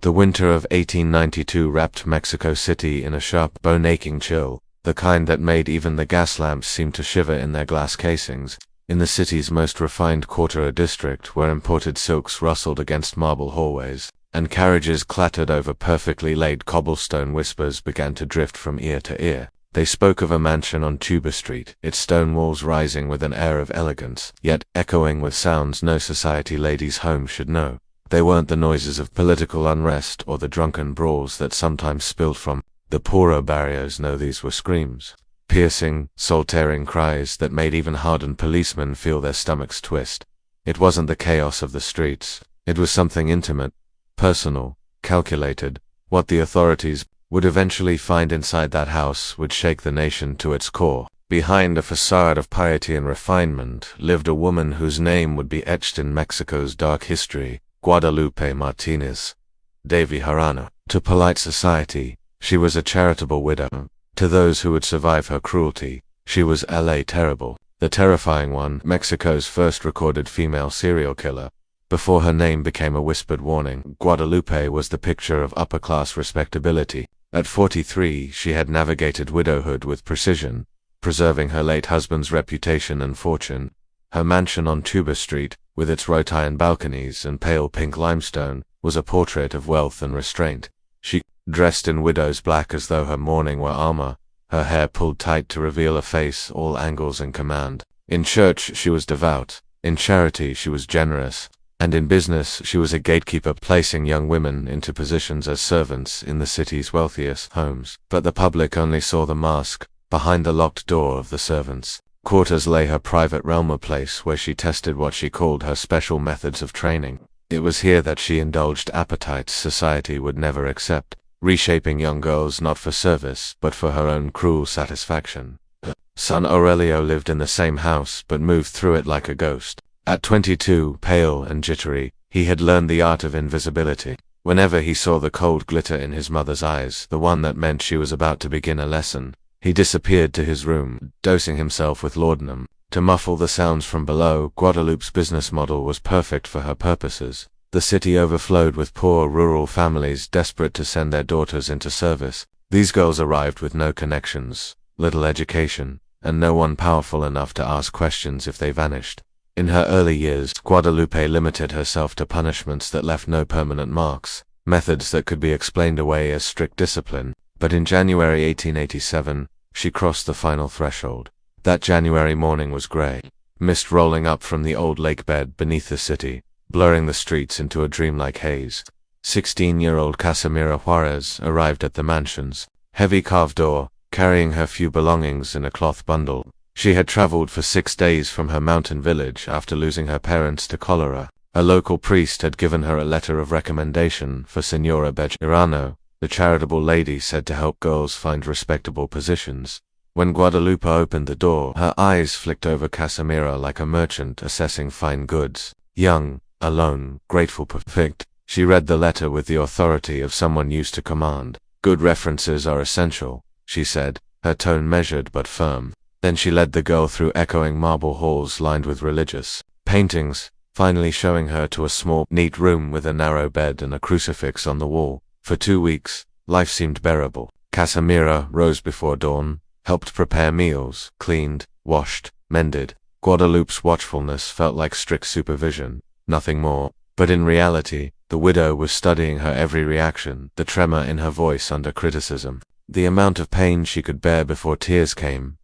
The winter of 1892 wrapped Mexico City in a sharp, bone-aching chill, the kind that made even the gas lamps seem to shiver in their glass casings. In the city's most refined quarter, a district where imported silks rustled against marble hallways, and carriages clattered over perfectly laid cobblestone, whispers began to drift from ear to ear. They spoke of a mansion on Tuba Street, its stone walls rising with an air of elegance, yet echoing with sounds no society lady's home should know. They weren't the noises of political unrest or the drunken brawls that sometimes spilled from the poorer barrios. No, these were screams, piercing, soul-tearing cries that made even hardened policemen feel their stomachs twist. It wasn't the chaos of the streets. It was something intimate, personal, calculated. What the authorities would eventually find inside that house would shake the nation to its core. Behind a facade of piety and refinement lived a woman whose name would be etched in Mexico's dark history, Guadalupe Martínez de Bejarano. To polite society, she was a charitable widow. To those who would survive her cruelty, she was La Terrible, the terrifying one, Mexico's first recorded female serial killer. Before her name became a whispered warning, Guadalupe was the picture of upper-class respectability. At 43, she had navigated widowhood with precision, preserving her late husband's reputation and fortune. Her mansion on Tuba Street, with its wrought iron balconies and pale pink limestone, was a portrait of wealth and restraint. She, dressed in widow's black as though her mourning were armor, her hair pulled tight to reveal a face all angles and command. In church she was devout, in charity she was generous, and in business she was a gatekeeper, placing young women into positions as servants in the city's wealthiest homes. But the public only saw the mask. Behind the locked door of the servants' quarters lay her private realm, a place where she tested what she called her special methods of training. It was here that she indulged appetites society would never accept, reshaping young girls not for service but for her own cruel satisfaction. Her son Aurelio lived in the same house but moved through it like a ghost. At 22, pale and jittery, he had learned the art of invisibility. Whenever he saw the cold glitter in his mother's eyes, the one that meant she was about to begin a lesson, he disappeared to his room, dosing himself with laudanum. To muffle the sounds from below, Guadalupe's business model was perfect for her purposes. The city overflowed with poor rural families desperate to send their daughters into service. These girls arrived with no connections, little education, and no one powerful enough to ask questions if they vanished. In her early years, Guadalupe limited herself to punishments that left no permanent marks, methods that could be explained away as strict discipline. But in January 1887, she crossed the final threshold. That January morning was gray, mist rolling up from the old lake bed beneath the city, blurring the streets into a dreamlike haze. 16-year-old Casimira Juarez arrived at the mansion's heavy carved door, carrying her few belongings in a cloth bundle. She had traveled for 6 days from her mountain village after losing her parents to cholera. A local priest had given her a letter of recommendation for Senora Bejarano, the charitable lady said to help girls find respectable positions. When Guadalupe opened the door, her eyes flicked over Casimira like a merchant assessing fine goods. Young, alone, grateful, perfect, she read the letter with the authority of someone used to command. Good references are essential, she said, her tone measured but firm. Then she led the girl through echoing marble halls lined with religious paintings, finally showing her to a small, neat room with a narrow bed and a crucifix on the wall. For 2 weeks, life seemed bearable. Casimira rose before dawn, helped prepare meals, cleaned, washed, mended. Guadalupe's watchfulness felt like strict supervision, nothing more. But in reality, the widow was studying her every reaction, the tremor in her voice under criticism, the amount of pain she could bear before tears came.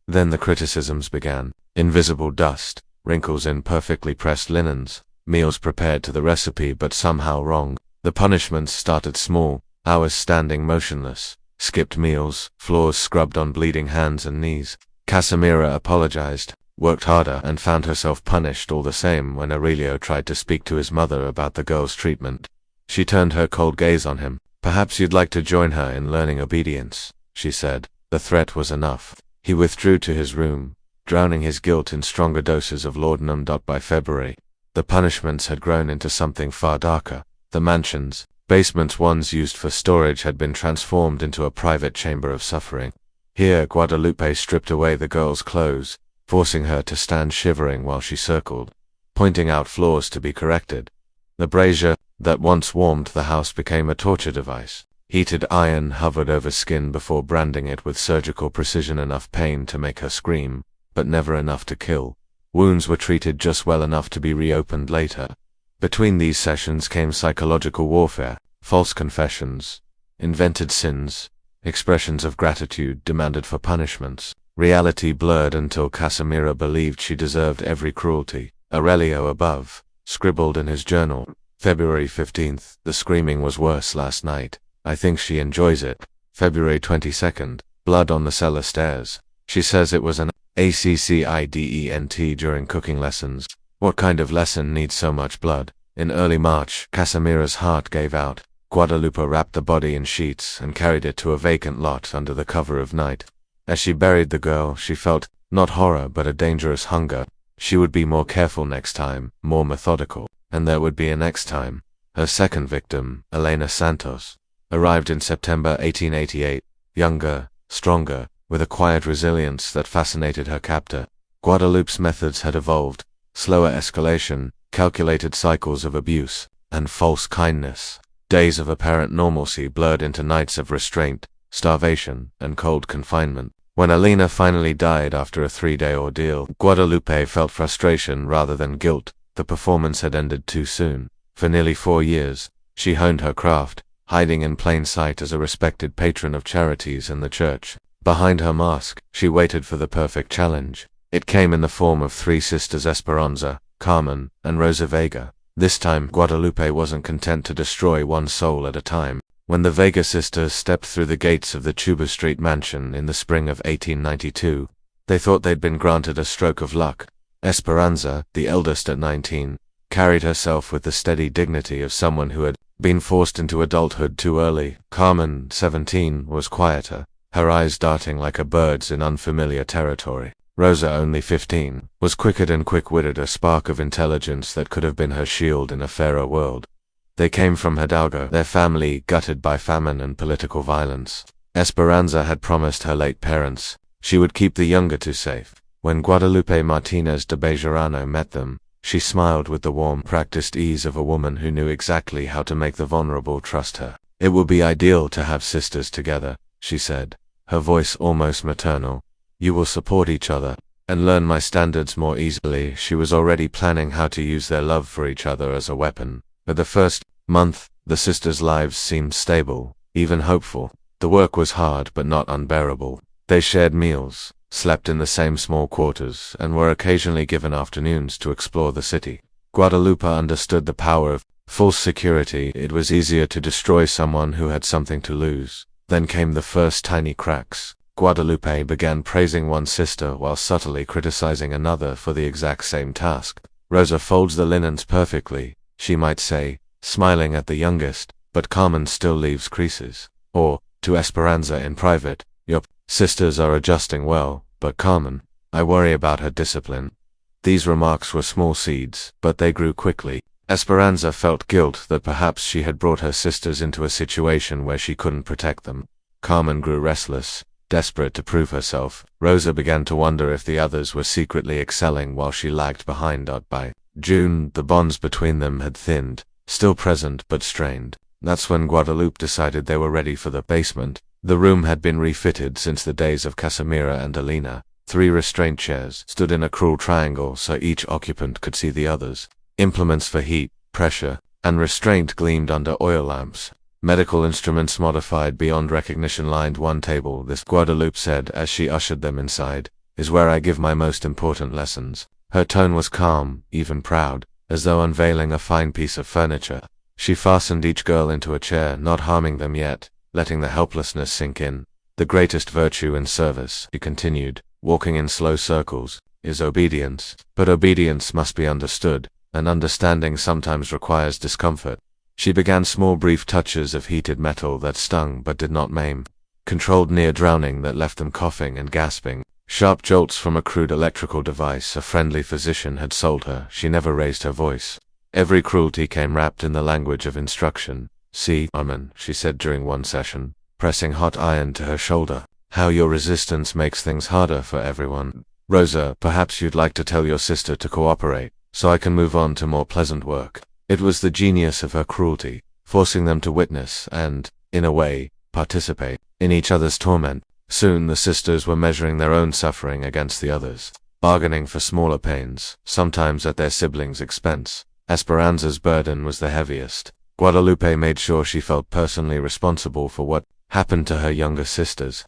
Then the criticisms began. Invisible dust, wrinkles in perfectly pressed linens, meals prepared to the recipe but somehow wrong. The punishments started small, hours standing motionless, skipped meals, floors scrubbed on bleeding hands and knees. Casimira apologized, worked harder, and found herself punished all the same when Aurelio tried to speak to his mother about the girl's treatment. She turned her cold gaze on him. "Perhaps you'd like to join her in learning obedience," she said. The threat was enough. He withdrew to his room, drowning his guilt in stronger doses of laudanum. By February, the punishments had grown into something far darker. The mansion's basements, once used for storage, had been transformed into a private chamber of suffering. Here Guadalupe stripped away the girl's clothes, forcing her to stand shivering while she circled, pointing out flaws to be corrected. The brazier, that once warmed the house became a torture device. Heated iron hovered over skin before branding it with surgical precision, enough pain to make her scream, but never enough to kill. Wounds were treated just well enough to be reopened later. Between these sessions came psychological warfare, false confessions, invented sins, expressions of gratitude demanded for punishments. Reality blurred until Casimira believed she deserved every cruelty. Aurelio above scribbled in his journal, February 15th, the screaming was worse last night. I think she enjoys it. February 22nd, blood on the cellar stairs. She says it was an accident during cooking lessons. What kind of lesson needs so much blood? In early March, Casimira's heart gave out. Guadalupe wrapped the body in sheets and carried it to a vacant lot under the cover of night. As she buried the girl, she felt, not horror but a dangerous hunger. She would be more careful next time, more methodical, and there would be a next time. Her second victim, Elena Santos, arrived in September 1888, younger, stronger, with a quiet resilience that fascinated her captor. Guadalupe's methods had evolved: slower escalation, calculated cycles of abuse, and false kindness. Days of apparent normalcy blurred into nights of restraint, starvation, and cold confinement. When Elena finally died after a 3-day ordeal, Guadalupe felt frustration rather than guilt. The performance had ended too soon. For nearly 4 years, she honed her craft, hiding in plain sight as a respected patron of charities and the church. Behind her mask, she waited for the perfect challenge. It came in the form of 3 sisters: Esperanza, Carmen, and Rosa Vega. This time, Guadalupe wasn't content to destroy one soul at a time. When the Vega sisters stepped through the gates of the Tuba Street mansion in the spring of 1892, they thought they'd been granted a stroke of luck. Esperanza, the eldest at 19, carried herself with the steady dignity of someone who had been forced into adulthood too early. Carmen, 17, was quieter, her eyes darting like a bird's in unfamiliar territory. Rosa, only 15, was quick-witted and quick-witted, a spark of intelligence that could have been her shield in a fairer world. They came from Hidalgo, their family gutted by famine and political violence. Esperanza had promised her late parents she would keep the younger two safe. When Guadalupe Martínez de Bejarano met them, she smiled with the warm, practiced ease of a woman who knew exactly how to make the vulnerable trust her. "It will be ideal to have sisters together," she said, her voice almost maternal. "You will support each other and learn my standards more easily." She was already planning how to use their love for each other as a weapon. For the first month, the sisters' lives seemed stable, even hopeful. The work was hard but not unbearable. They shared meals, slept in the same small quarters, and were occasionally given afternoons to explore the city. Guadalupe understood the power of false security. It was easier to destroy someone who had something to lose. Then came the first tiny cracks. Guadalupe began praising one sister while subtly criticizing another for the exact same task. "Rosa folds the linens perfectly," she might say, smiling at the youngest, "but Carmen still leaves creases." Or, to Esperanza in private, "Your sisters are adjusting well, but Carmen, I worry about her discipline." These remarks were small seeds, but they grew quickly. Esperanza felt guilt that perhaps she had brought her sisters into a situation where she couldn't protect them. Carmen grew restless, desperate to prove herself. Rosa began to wonder if the others were secretly excelling while she lagged behind. By June, the bonds between them had thinned, still present but strained. That's when Guadalupe decided they were ready for the basement. The room had been refitted since the days of Casimira and Elena. 3 restraint chairs stood in a cruel triangle so each occupant could see the others. Implements for heat, pressure, and restraint gleamed under oil lamps. Medical instruments modified beyond recognition lined one table. "This," Guadalupe said as she ushered them inside, "is where I give my most important lessons." Her tone was calm, even proud, as though unveiling a fine piece of furniture. She fastened each girl into a chair, not harming them yet, letting the helplessness sink in. "The greatest virtue in service," she continued, walking in slow circles, "is obedience. But obedience must be understood, and understanding sometimes requires discomfort." She began small brief touches of heated metal that stung but did not maim, controlled near drowning that left them coughing and gasping, sharp jolts from a crude electrical device a friendly physician had sold her. She never raised her voice. Every cruelty came wrapped in the language of instruction. "See, Carmen," she said during one session, pressing hot iron to her shoulder, "how your resistance makes things harder for everyone. Rosa, perhaps you'd like to tell your sister to cooperate, so I can move on to more pleasant work." It was the genius of her cruelty, forcing them to witness and, in a way, participate in each other's torment. Soon the sisters were measuring their own suffering against the others, bargaining for smaller pains, sometimes at their siblings' expense. Esperanza's burden was the heaviest. Guadalupe made sure she felt personally responsible for what happened to her younger sisters.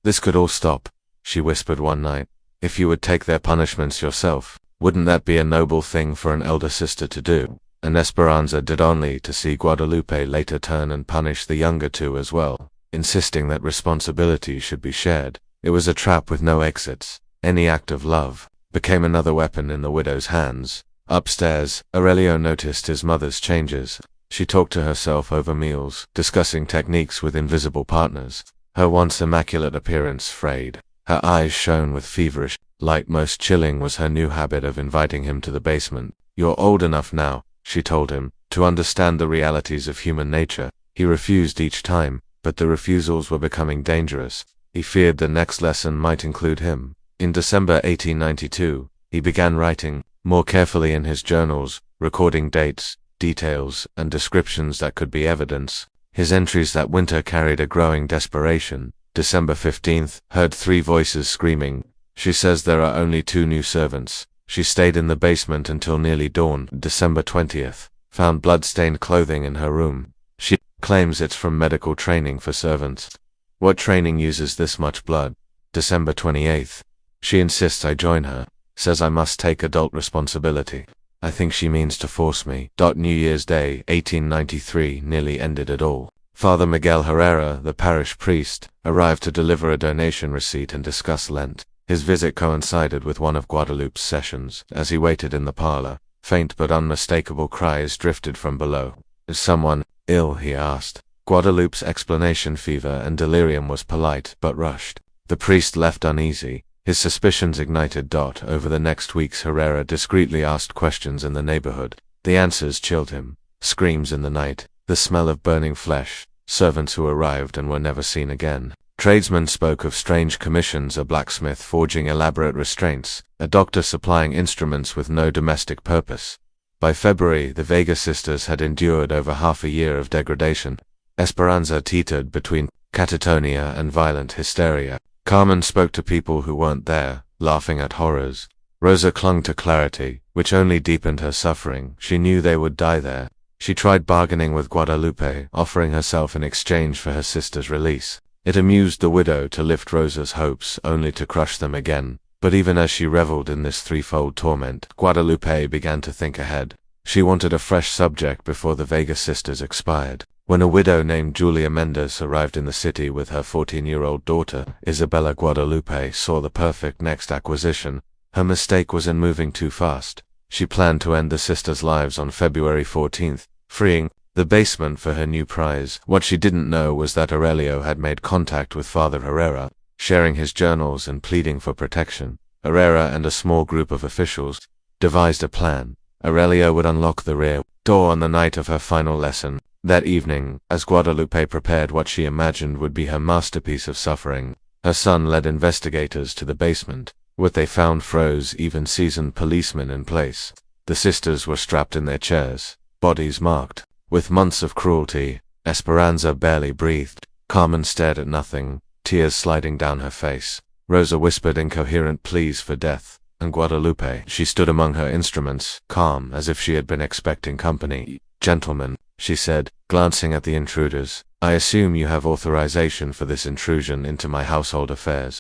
"This could all stop," she whispered one night, "if you would take their punishments yourself. Wouldn't that be a noble thing for an elder sister to do?" And Esperanza did, only to see Guadalupe later turn and punish the younger two as well, insisting that responsibility should be shared. It was a trap with no exits. Any act of love became another weapon in the widow's hands. Upstairs, Aurelio noticed his mother's changes. She talked to herself over meals, discussing techniques with invisible partners. Her once immaculate appearance frayed. Her eyes shone with feverish light. Most chilling was her new habit of inviting him to the basement. "You're old enough now," she told him, "to understand the realities of human nature." He refused each time, but the refusals were becoming dangerous. He feared the next lesson might include him. In December 1892, he began writing more carefully in his journals, recording dates, details, and descriptions that could be evidence. His entries that winter carried a growing desperation. December 15th, heard 3 voices screaming. "She says there are only 2 new servants." She stayed in the basement until nearly dawn. December 20th, found blood-stained clothing in her room. She claims it's from medical training for servants. What training uses this much blood? December 28th, she insists I join her, says I must take adult responsibility. I think she means to force me. New Year's Day, 1893, nearly ended it all. Father Miguel Herrera, the parish priest, arrived to deliver a donation receipt and discuss Lent. His visit coincided with one of Guadalupe's sessions. As he waited in the parlor, faint but unmistakable cries drifted from below. "Is someone ill?" he asked. Guadalupe's explanation, fever and delirium, was polite but rushed. The priest left uneasy. His suspicions ignited. Over the next weeks, Herrera discreetly asked questions in the neighborhood. The answers chilled him. Screams in the night, the smell of burning flesh, servants who arrived and were never seen again. Tradesmen spoke of strange commissions, a blacksmith forging elaborate restraints, a doctor supplying instruments with no domestic purpose. By February, the Vega sisters had endured over half a year of degradation. Esperanza teetered between catatonia and violent hysteria. Carmen spoke to people who weren't there, laughing at horrors. Rosa clung to clarity, which only deepened her suffering. She knew they would die there. She tried bargaining with Guadalupe, offering herself in exchange for her sister's release. It amused the widow to lift Rosa's hopes, only to crush them again. But even as she reveled in this threefold torment, Guadalupe began to think ahead. She wanted a fresh subject before the Vega sisters expired. When a widow named Julia Mendez arrived in the city with her 14-year-old daughter, Isabella, Guadalupe saw the perfect next acquisition. Her mistake was in moving too fast. She planned to end the sisters' lives on February 14th, freeing the basement for her new prize. What she didn't know was that Aurelio had made contact with Father Herrera, sharing his journals and pleading for protection. Herrera and a small group of officials devised a plan. Aurelio would unlock the rear door on the night of her final lesson. That evening, as Guadalupe prepared what she imagined would be her masterpiece of suffering, her son led investigators to the basement. What they found froze even seasoned policemen in place. The sisters were strapped in their chairs, bodies marked with months of cruelty. Esperanza barely breathed. Carmen stared at nothing, tears sliding down her face. Rosa whispered incoherent pleas for death, and Guadalupe, she stood among her instruments, calm as if she had been expecting company. "Gentlemen," she said, glancing at the intruders, "I assume you have authorization for this intrusion into my household affairs."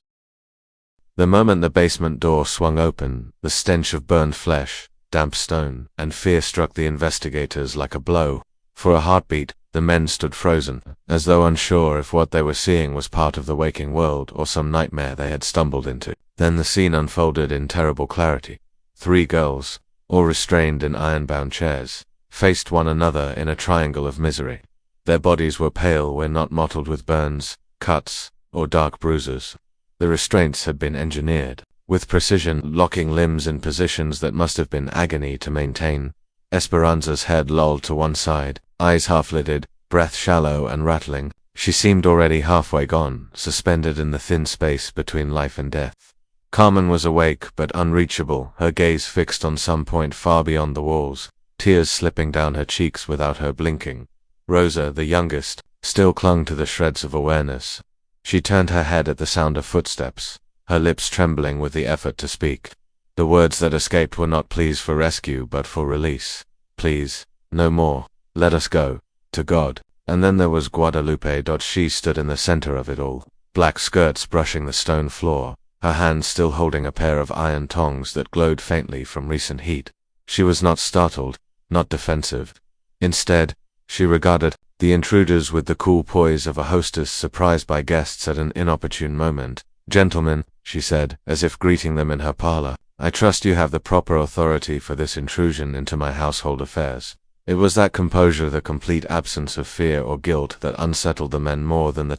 The moment the basement door swung open, the stench of burned flesh, damp stone, and fear struck the investigators like a blow. For a heartbeat, the men stood frozen, as though unsure if what they were seeing was part of the waking world or some nightmare they had stumbled into. Then the scene unfolded in terrible clarity. 3 girls, all restrained in iron-bound chairs, faced one another in a triangle of misery. Their bodies were pale where not mottled with burns, cuts, or dark bruises. The restraints had been engineered with precision, locking limbs in positions that must have been agony to maintain. Esperanza's head lolled to one side, eyes half-lidded, breath shallow and rattling. She seemed already halfway gone, suspended in the thin space between life and death. Carmen was awake but unreachable, her gaze fixed on some point far beyond the walls. tears slipping down her cheeks without her blinking. Rosa, the youngest, still clung to the shreds of awareness. She turned her head at the sound of footsteps, her lips trembling with the effort to speak. The words that escaped were not pleas for rescue but for release. Please, no more, let us go, to God. And then there was Guadalupe. She stood in the center of it all, black skirts brushing the stone floor, her hand still holding a pair of iron tongs that glowed faintly from recent heat. She was not startled, not defensive. Instead, she regarded the intruders with the cool poise of a hostess surprised by guests at an inopportune moment. "Gentlemen," she said, as if greeting them in her parlor, "I trust you have the proper authority for this intrusion into my household affairs." It was that composure, the complete absence of fear or guilt, that unsettled the men more than the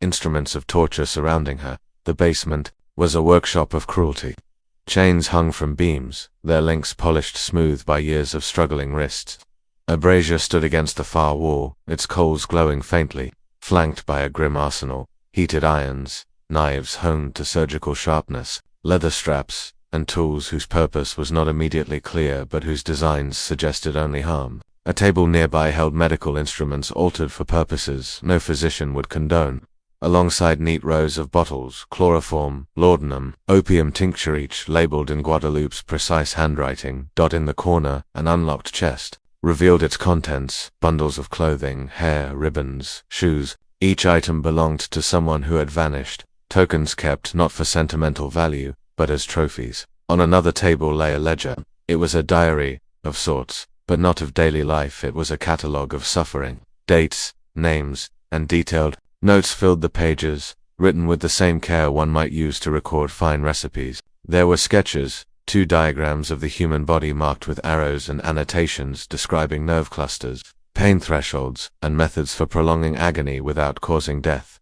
instruments of torture surrounding her. The basement was a workshop of cruelty. Chains hung from beams, their links polished smooth by years of struggling wrists. A brazier stood against the far wall, its coals glowing faintly, flanked by a grim arsenal, heated irons, knives honed to surgical sharpness, leather straps, and tools whose purpose was not immediately clear but whose designs suggested only harm. A table nearby held medical instruments altered for purposes no physician would condone, alongside neat rows of bottles, chloroform, laudanum, opium tincture, each labeled in Guadalupe's precise handwriting. In the corner, an unlocked chest revealed its contents: bundles of clothing, hair, ribbons, shoes. Each item belonged to someone who had vanished, tokens kept not for sentimental value, but as trophies. On another table lay a ledger. It was a diary, of sorts, but not of daily life. It was a catalogue of suffering. Dates, names, and detailed notes filled the pages, written with the same care one might use to record fine recipes. There were sketches, 2 diagrams of the human body marked with arrows and annotations describing nerve clusters, pain thresholds, and methods for prolonging agony without causing death.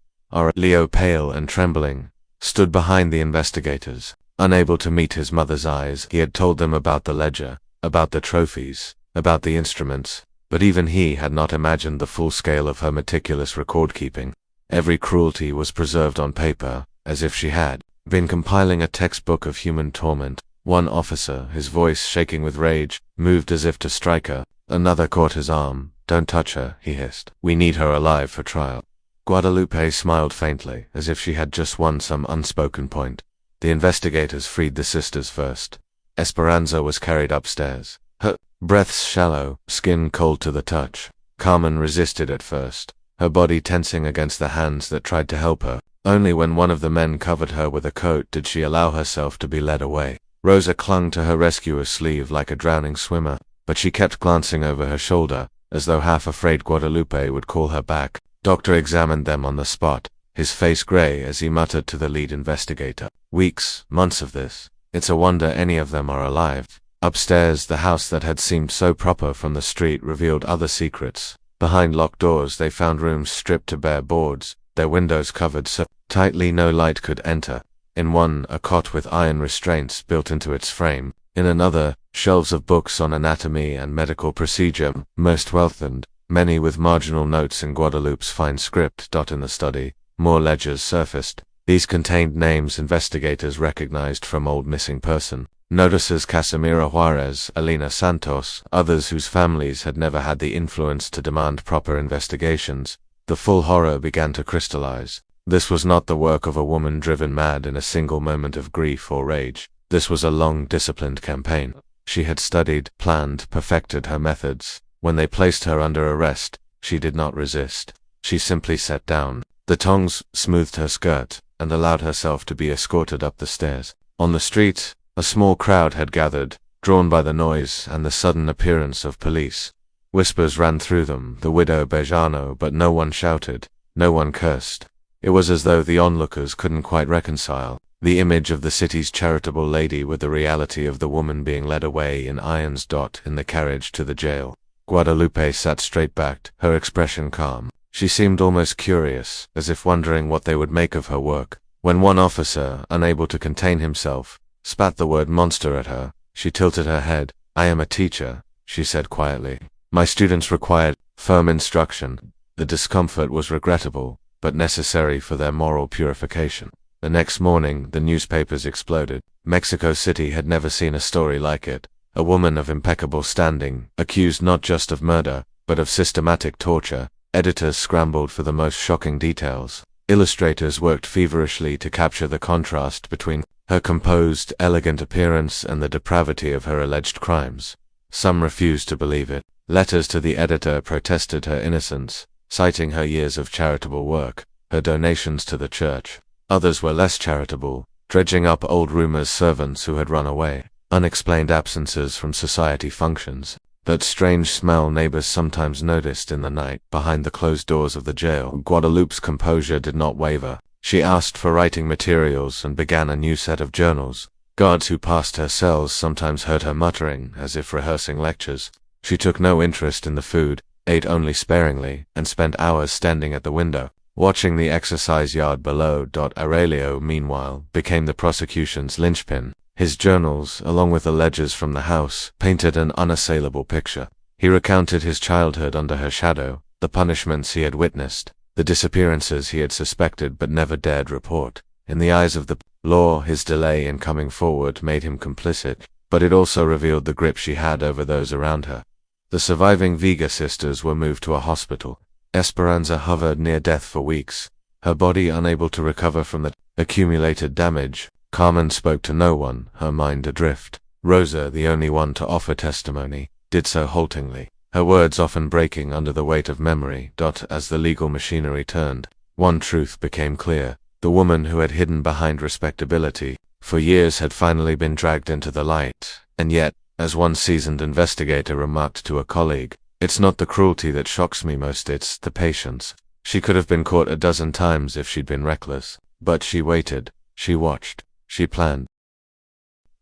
Leo, pale and trembling, stood behind the investigators. Unable to meet his mother's eyes, he had told them about the ledger, about the trophies, about the instruments, but even he had not imagined the full scale of her meticulous record-keeping. Every cruelty was preserved on paper, as if she had been compiling a textbook of human torment. One officer, his voice shaking with rage, moved as if to strike her. Another caught his arm. "Don't touch her," he hissed. "We need her alive for trial." Guadalupe smiled faintly, as if she had just won some unspoken point. The investigators freed the sisters first. Esperanza was carried upstairs, her breaths shallow, skin cold to the touch. Carmen resisted at first, her body tensing against the hands that tried to help her. Only when one of the men covered her with a coat did she allow herself to be led away. Rosa clung to her rescuer's sleeve like a drowning swimmer, but she kept glancing over her shoulder, as though half afraid Guadalupe would call her back. Doctor examined them on the spot, his face gray as he muttered to the lead investigator, "Weeks, months of this. It's a wonder any of them are alive." Upstairs, the house that had seemed so proper from the street revealed other secrets. Behind locked doors they found rooms stripped to bare boards, their windows covered so tightly no light could enter. In one, a cot with iron restraints built into its frame. In another, shelves of books on anatomy and medical procedure, most well-thinned, many with marginal notes in Guadalupe's fine script. In the study, more ledgers surfaced. These contained names investigators recognized from old missing person notices: Casimira Juarez, Elena Santos, others whose families had never had the influence to demand proper investigations. The full horror began to crystallize. This was not the work of a woman driven mad in a single moment of grief or rage. This was a long, disciplined campaign. She had studied, planned, perfected her methods. When they placed her under arrest, she did not resist. She simply sat down. The tongs smoothed her skirt, and allowed herself to be escorted up the stairs. On the street, a small crowd had gathered, drawn by the noise and the sudden appearance of police. Whispers ran through them, the widow Bejarano, but no one shouted, no one cursed. It was as though the onlookers couldn't quite reconcile the image of the city's charitable lady with the reality of the woman being led away in irons. In the carriage to the jail, Guadalupe sat straight-backed, her expression calm. She seemed almost curious, as if wondering what they would make of her work. When one officer, unable to contain himself, spat the word monster at her, she tilted her head. "I am a teacher," she said quietly. "My students required firm instruction." The discomfort was regrettable, but necessary for their moral purification. The next morning, the newspapers exploded. Mexico City had never seen a story like it. a woman of impeccable standing, accused not just of murder, but of systematic torture. Editors scrambled for the most shocking details. Illustrators worked feverishly to capture the contrast between her composed, elegant appearance and the depravity of her alleged crimes. Some refused to believe it. Letters to the editor protested her innocence, citing her years of charitable work, her donations to the church. Others were less charitable, dredging up old rumors, servants who had run away, unexplained absences from society functions, that strange smell neighbors sometimes noticed in the night behind the closed doors of the jail. Guadalupe's composure did not waver. She asked for writing materials and began a new set of journals. Guards who passed her cells sometimes heard her muttering, as if rehearsing lectures. She took no interest in the food, ate only sparingly, and spent hours standing at the window, watching the exercise yard below. Aurelio, meanwhile, became the prosecution's linchpin. His journals, along with the ledgers from the house, painted an unassailable picture. He recounted his childhood under her shadow, the punishments he had witnessed, the disappearances he had suspected but never dared report. In the eyes of the law, his delay in coming forward made him complicit, but it also revealed the grip she had over those around her. The surviving Vega sisters were moved to a hospital. Esperanza hovered near death for weeks, her body unable to recover from the accumulated damage. Carmen spoke to no one, her mind adrift. Rosa, the only one to offer testimony, did so haltingly, her words often breaking under the weight of memory. As the legal machinery turned, one truth became clear. The woman who had hidden behind respectability for years had finally been dragged into the light. And yet, as one seasoned investigator remarked to a colleague, "It's not the cruelty that shocks me most, it's the patience. She could have been caught a dozen times if she'd been reckless. But she waited, she watched, she planned."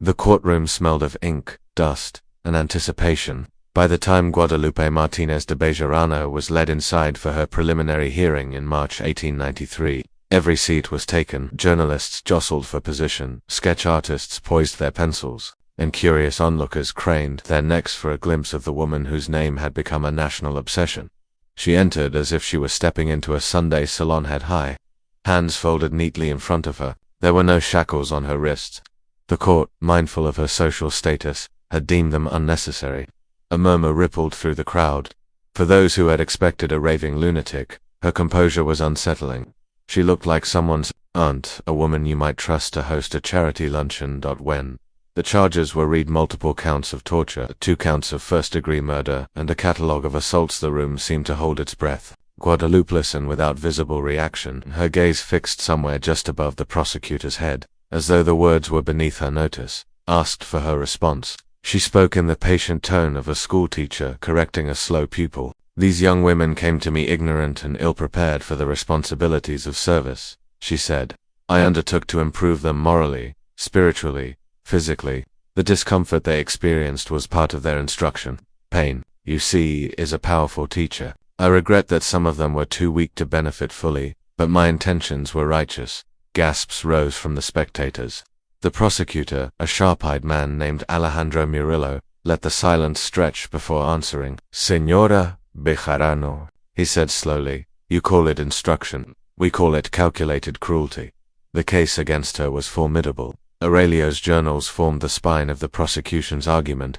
The courtroom smelled of ink, dust, and anticipation. By the time Guadalupe Martínez de Bejarano was led inside for her preliminary hearing in March 1893, every seat was taken. Journalists jostled for position, sketch artists poised their pencils, and curious onlookers craned their necks for a glimpse of the woman whose name had become a national obsession. She entered as if she were stepping into a Sunday salon head high, hands folded neatly in front of her. There were no shackles on her wrists. The court, mindful of her social status, had deemed them unnecessary. A murmur rippled through the crowd. For those who had expected a raving lunatic, her composure was unsettling. She looked like someone's aunt, a woman you might trust to host a charity luncheon. When the charges were read, multiple counts of torture, 2 counts of first-degree murder, and a catalogue of assaults, the room seemed to hold its breath. Guadalupe listened without visible reaction, her gaze fixed somewhere just above the prosecutor's head, as though the words were beneath her notice. Asked for her response, she spoke in the patient tone of a schoolteacher correcting a slow pupil. "These young women came to me ignorant and ill-prepared for the responsibilities of service," she said. "I undertook to improve them morally, spiritually, physically. The discomfort they experienced was part of their instruction. Pain, you see, is a powerful teacher. I regret that some of them were too weak to benefit fully, but my intentions were righteous." Gasps rose from the spectators. The prosecutor, a sharp-eyed man named Alejandro Murillo, let the silence stretch before answering. "Señora Bejarano," he said slowly, "you call it instruction. We call it calculated cruelty." The case against her was formidable. Aurelio's journals formed the spine of the prosecution's argument.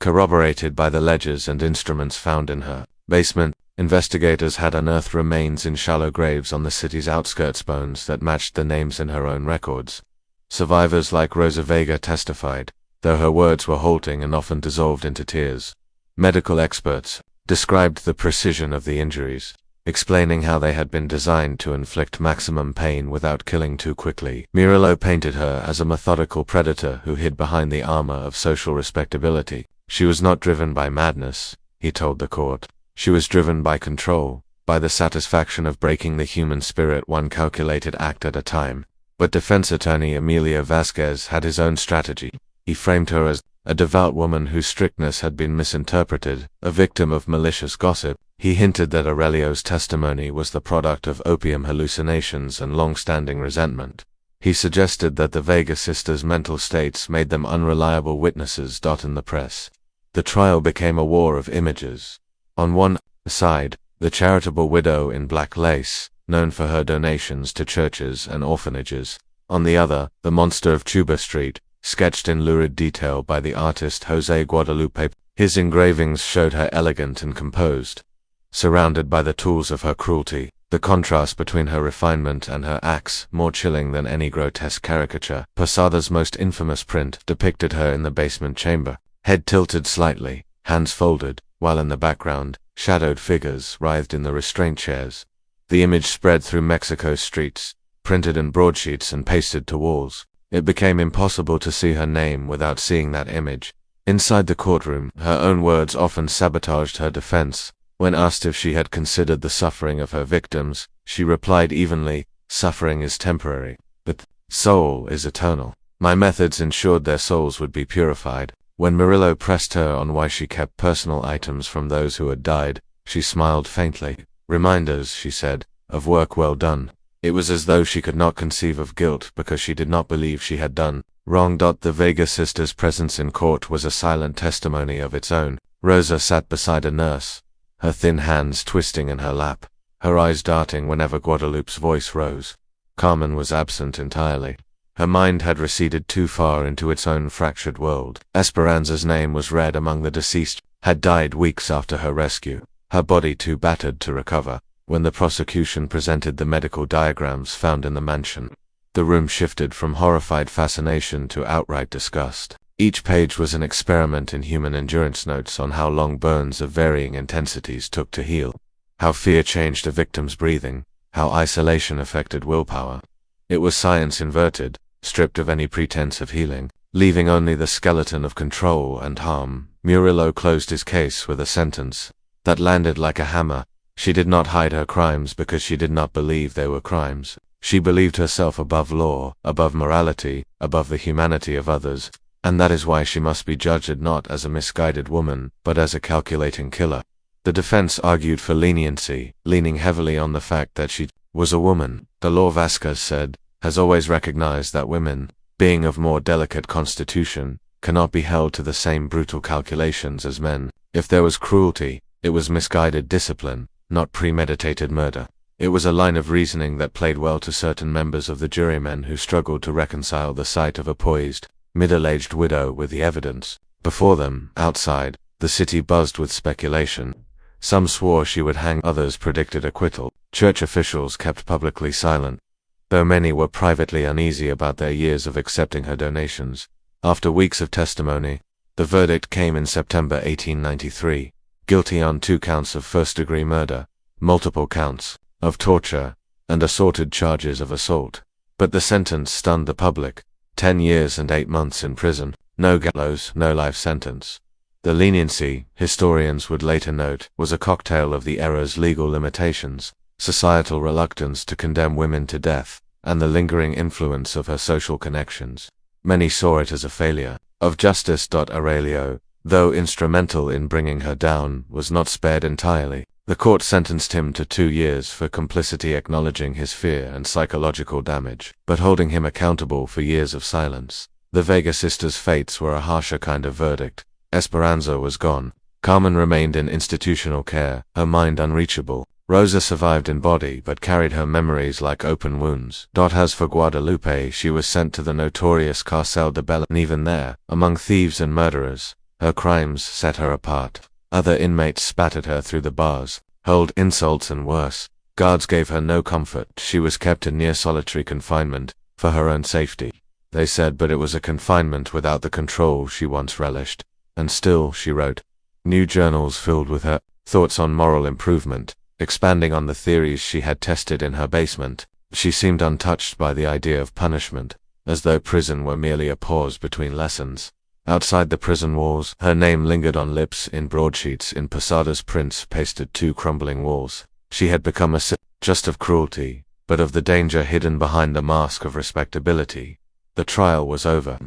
Corroborated by the ledgers and instruments found in her basement, investigators had unearthed remains in shallow graves on the city's outskirts, bones that matched the names in her own records. Survivors like Rosa Vega testified, though her words were halting and often dissolved into tears. Medical experts described the precision of the injuries, explaining how they had been designed to inflict maximum pain without killing too quickly. Murillo painted her as a methodical predator who hid behind the armor of social respectability. She was not driven by madness, he told the court. She was driven by control, by the satisfaction of breaking the human spirit one calculated act at a time. But defense attorney Emilio Vasquez had his own strategy. He framed her as a devout woman whose strictness had been misinterpreted, a victim of malicious gossip. He hinted that Aurelio's testimony was the product of opium hallucinations and long-standing resentment. He suggested that the Vega sisters' mental states made them unreliable witnesses. In the press, the trial became a war of images. On one side, the charitable widow in black lace, known for her donations to churches and orphanages. On the other, the monster of Tuba Street, sketched in lurid detail by the artist José Guadalupe. His engravings showed her elegant and composed, surrounded by the tools of her cruelty. The contrast between her refinement and her acts, more chilling than any grotesque caricature. Posada's most infamous print depicted her in the basement chamber, head tilted slightly, hands folded, while in the background, shadowed figures writhed in the restraint chairs. The image spread through Mexico's streets, printed in broadsheets and pasted to walls. It became impossible to see her name without seeing that image. Inside the courtroom, her own words often sabotaged her defense. When asked if she had considered the suffering of her victims, she replied evenly, "Suffering is temporary, but soul is eternal." My methods ensured their souls would be purified. When Murillo pressed her on why she kept personal items from those who had died, she smiled faintly. "Reminders," she said, "of work well done." It was as though she could not conceive of guilt because she did not believe she had done wrong. The Vega sisters' presence in court was a silent testimony of its own. Rosa sat beside a nurse, her thin hands twisting in her lap, her eyes darting whenever Guadalupe's voice rose. Carmen was absent entirely. Her mind had receded too far into its own fractured world. Esperanza's name was read among the deceased, had died weeks after her rescue, her body too battered to recover. When the prosecution presented the medical diagrams found in the mansion, the room shifted from horrified fascination to outright disgust. Each page was an experiment in human endurance, notes on how long burns of varying intensities took to heal, how fear changed a victim's breathing, how isolation affected willpower. It was science inverted, stripped of any pretense of healing, leaving only the skeleton of control and harm. Murillo closed his case with a sentence that landed like a hammer. She did not hide her crimes because she did not believe they were crimes. She believed herself above law, above morality, above the humanity of others, and that is why she must be judged not as a misguided woman, but as a calculating killer. The defense argued for leniency, leaning heavily on the fact that she was a woman. The law, Vasquez said, has always recognized that women, being of more delicate constitution, cannot be held to the same brutal calculations as men. If there was cruelty, it was misguided discipline, not premeditated murder. It was a line of reasoning that played well to certain members of the jurymen who struggled to reconcile the sight of a poised, middle-aged widow with the evidence before them. Outside, the city buzzed with speculation. Some swore she would hang, others predicted acquittal. Church officials kept publicly silent, though many were privately uneasy about their years of accepting her donations. After weeks of testimony, the verdict came in September 1893. Guilty on 2 counts of first-degree murder, multiple counts of torture, and assorted charges of assault. But the sentence stunned the public. 10 years and 8 months in prison. No gallows, no life sentence. The leniency, historians would later note, was a cocktail of the era's legal limitations, societal reluctance to condemn women to death, and the lingering influence of her social connections. Many saw it as a failure of justice. Aurelio, though instrumental in bringing her down, was not spared entirely. The court sentenced him to 2 years for complicity, acknowledging his fear and psychological damage, but holding him accountable for years of silence. The Vega sisters' fates were a harsher kind of verdict. Esperanza was gone. Carmen remained in institutional care, her mind unreachable. Rosa survived in body but carried her memories like open wounds. As for Guadalupe, she was sent to the notorious Cárcel de Belén. Even there, among thieves and murderers, her crimes set her apart. Other inmates spat at her through the bars, hurled insults and worse. Guards gave her no comfort. She was kept in near solitary confinement, for her own safety, they said, but it was a confinement without the control she once relished. And still, she wrote new journals filled with her thoughts on moral improvement, expanding on the theories she had tested in her basement. She seemed untouched by the idea of punishment, as though prison were merely a pause between lessons. Outside the prison walls, her name lingered on lips in broadsheets in Posada's prints pasted to crumbling walls. She had become a symbol, just of cruelty, but of the danger hidden behind the mask of respectability. The trial was over.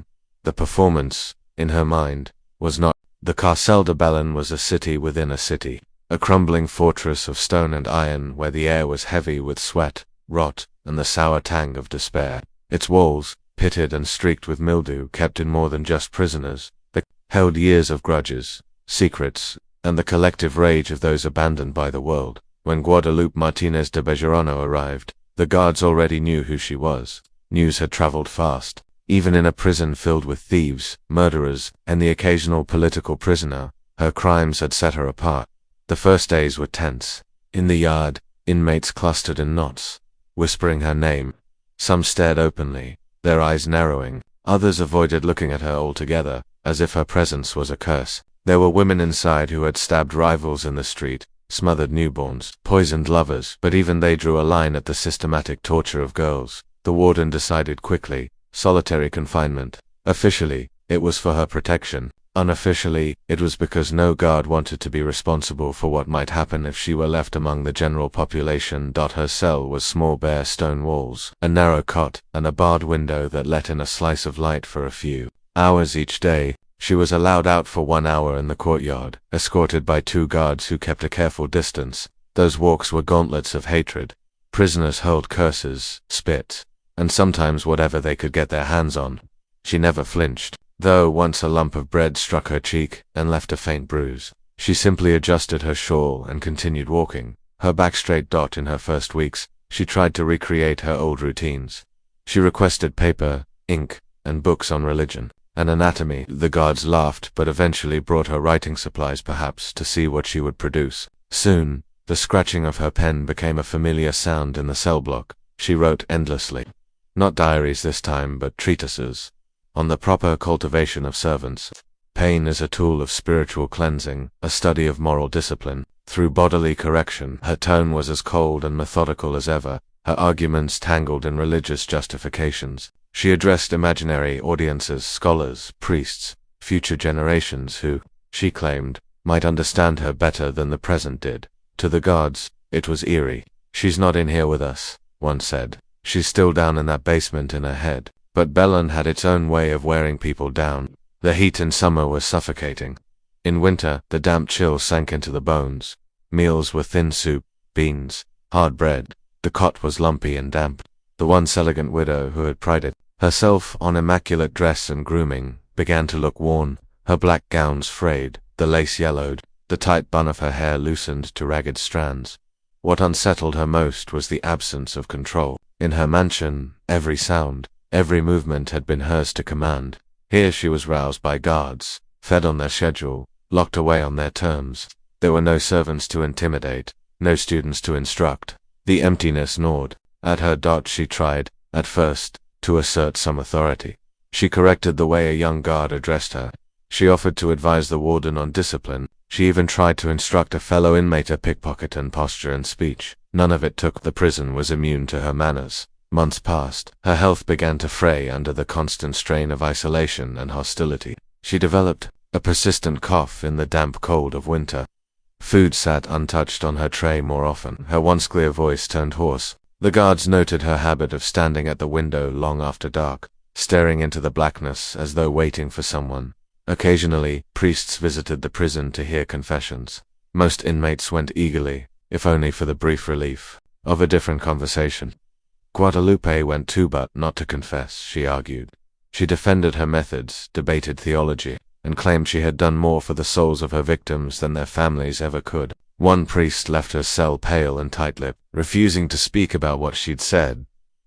The performance, in her mind, was not. The Cárcel de Belén was a city within a city, a crumbling fortress of stone and iron where the air was heavy with sweat, rot, and the sour tang of despair. Its walls, pitted and streaked with mildew, kept in more than just prisoners. They held years of grudges, secrets, and the collective rage of those abandoned by the world. When Guadalupe Martínez de Bejarano arrived, the guards already knew who she was. News had traveled fast. Even in a prison filled with thieves, murderers, and the occasional political prisoner, her crimes had set her apart. The first days were tense. In the yard, inmates clustered in knots, whispering her name. Some stared openly, their eyes narrowing. Others avoided looking at her altogether, as if her presence was a curse. There were women inside who had stabbed rivals in the street, smothered newborns, poisoned lovers, but even they drew a line at the systematic torture of girls. The warden decided quickly: solitary confinement. Officially, it was for her protection. Unofficially, it was because no guard wanted to be responsible for what might happen if she were left among the general population. Her cell was small bare stone walls, a narrow cot, and a barred window that let in a slice of light for a few hours each day. She was allowed out for 1 hour in the courtyard, escorted by 2 guards who kept a careful distance. Those walks were gauntlets of hatred. Prisoners hurled curses, spit, and sometimes whatever they could get their hands on. She never flinched, though once a lump of bread struck her cheek and left a faint bruise. She simply adjusted her shawl and continued walking, her back straight. In her first weeks, she tried to recreate her old routines. She requested paper, ink, and books on religion and anatomy. The guards laughed, but eventually brought her writing supplies, perhaps to see what she would produce. Soon, the scratching of her pen became a familiar sound in the cell block. She wrote endlessly. Not diaries this time, but treatises on the proper cultivation of servants. Pain is a tool of spiritual cleansing, a study of moral discipline. Through bodily correction, her tone was as cold and methodical as ever, her arguments tangled in religious justifications. She addressed imaginary audiences, scholars, priests, future generations who, she claimed, might understand her better than the present did. To the guards, it was eerie. "She's not in here with us," one said. "She's still down in that basement in her head." But Belen had its own way of wearing people down. The heat in summer was suffocating. In winter, the damp chill sank into the bones. Meals were thin soup, beans, hard bread. The cot was lumpy and damp. The once elegant widow who had prided herself on immaculate dress and grooming began to look worn, her black gowns frayed, the lace yellowed, the tight bun of her hair loosened to ragged strands. What unsettled her most was the absence of control. In her mansion, every sound, every movement had been hers to command. Here she was roused by guards, fed on their schedule, locked away on their terms. There were no servants to intimidate, no students to instruct. The emptiness gnawed at her. She tried, at first, to assert some authority. She corrected the way a young guard addressed her. She offered to advise the warden on discipline. She even tried to instruct a fellow inmate a pickpocket in posture and speech. None of it took. The prison was immune to her manners. Months passed. Her health began to fray under the constant strain of isolation and hostility. She developed a persistent cough in the damp cold of winter. Food sat untouched on her tray more often. Her once clear voice turned hoarse. The guards noted her habit of standing at the window long after dark, staring into the blackness as though waiting for someone. Occasionally, priests visited the prison to hear confessions. Most inmates went eagerly, if only for the brief relief of a different conversation. Guadalupe went too, but not to confess, she argued. She defended her methods, debated theology, and claimed she had done more for the souls of her victims than their families ever could. One priest left her cell pale and tight-lipped, refusing to speak about what she'd said.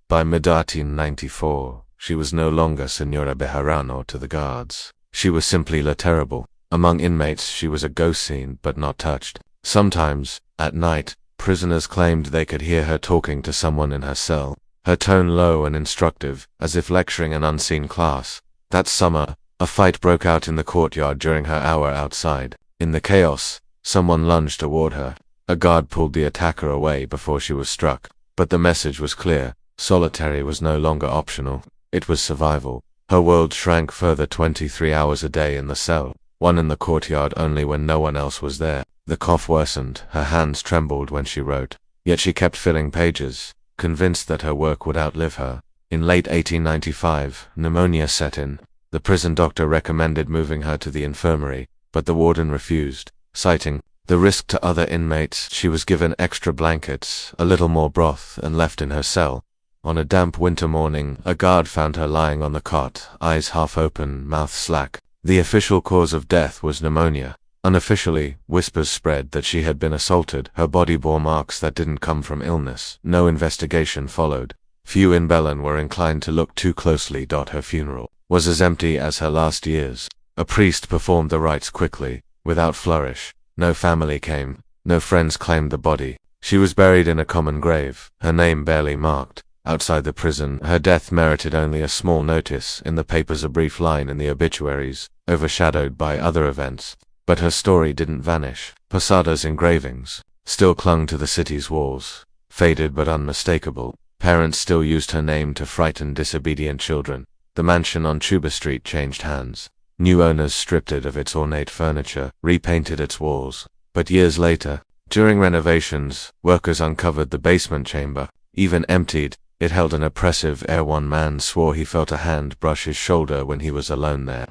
By mid-1894, she was no longer Señora Bejarano to the guards. She was simply La Terrible. Among inmates she was a ghost seen but not touched. Sometimes, at night, prisoners claimed they could hear her talking to someone in her cell, her tone low and instructive, as if lecturing an unseen class. That summer, a fight broke out in the courtyard during her hour outside. In the chaos, someone lunged toward her. A guard pulled the attacker away before she was struck. But the message was clear. Solitary was no longer optional. It was survival. Her world shrank further. 23 hours a day in the cell, one in the courtyard only when no one else was there. The cough worsened, her hands trembled when she wrote. Yet she kept filling pages, convinced that her work would outlive her. In late 1895, pneumonia set in. The prison doctor recommended moving her to the infirmary, but the warden refused, citing the risk to other inmates. She was given extra blankets, a little more broth, and left in her cell. On a damp winter morning, a guard found her lying on the cot, eyes half open, mouth slack. The official cause of death was pneumonia. Unofficially, whispers spread that she had been assaulted. Her body bore marks that didn't come from illness. No investigation followed. Few in Belen were inclined to look too closely. Her funeral was as empty as her last years. A priest performed the rites quickly, without flourish. No family came, no friends claimed the body. She was buried in a common grave, her name barely marked. Outside the prison, her death merited only a small notice in the papers, a brief line in the obituaries, overshadowed by other events. But her story didn't vanish. Posada's engravings still clung to the city's walls, faded but unmistakable. Parents still used her name to frighten disobedient children. The mansion on Tuba Street changed hands. New owners stripped it of its ornate furniture, repainted its walls. But years later, during renovations, workers uncovered the basement chamber. Even emptied, it held an oppressive air. One man swore he felt a hand brush his shoulder when he was alone there.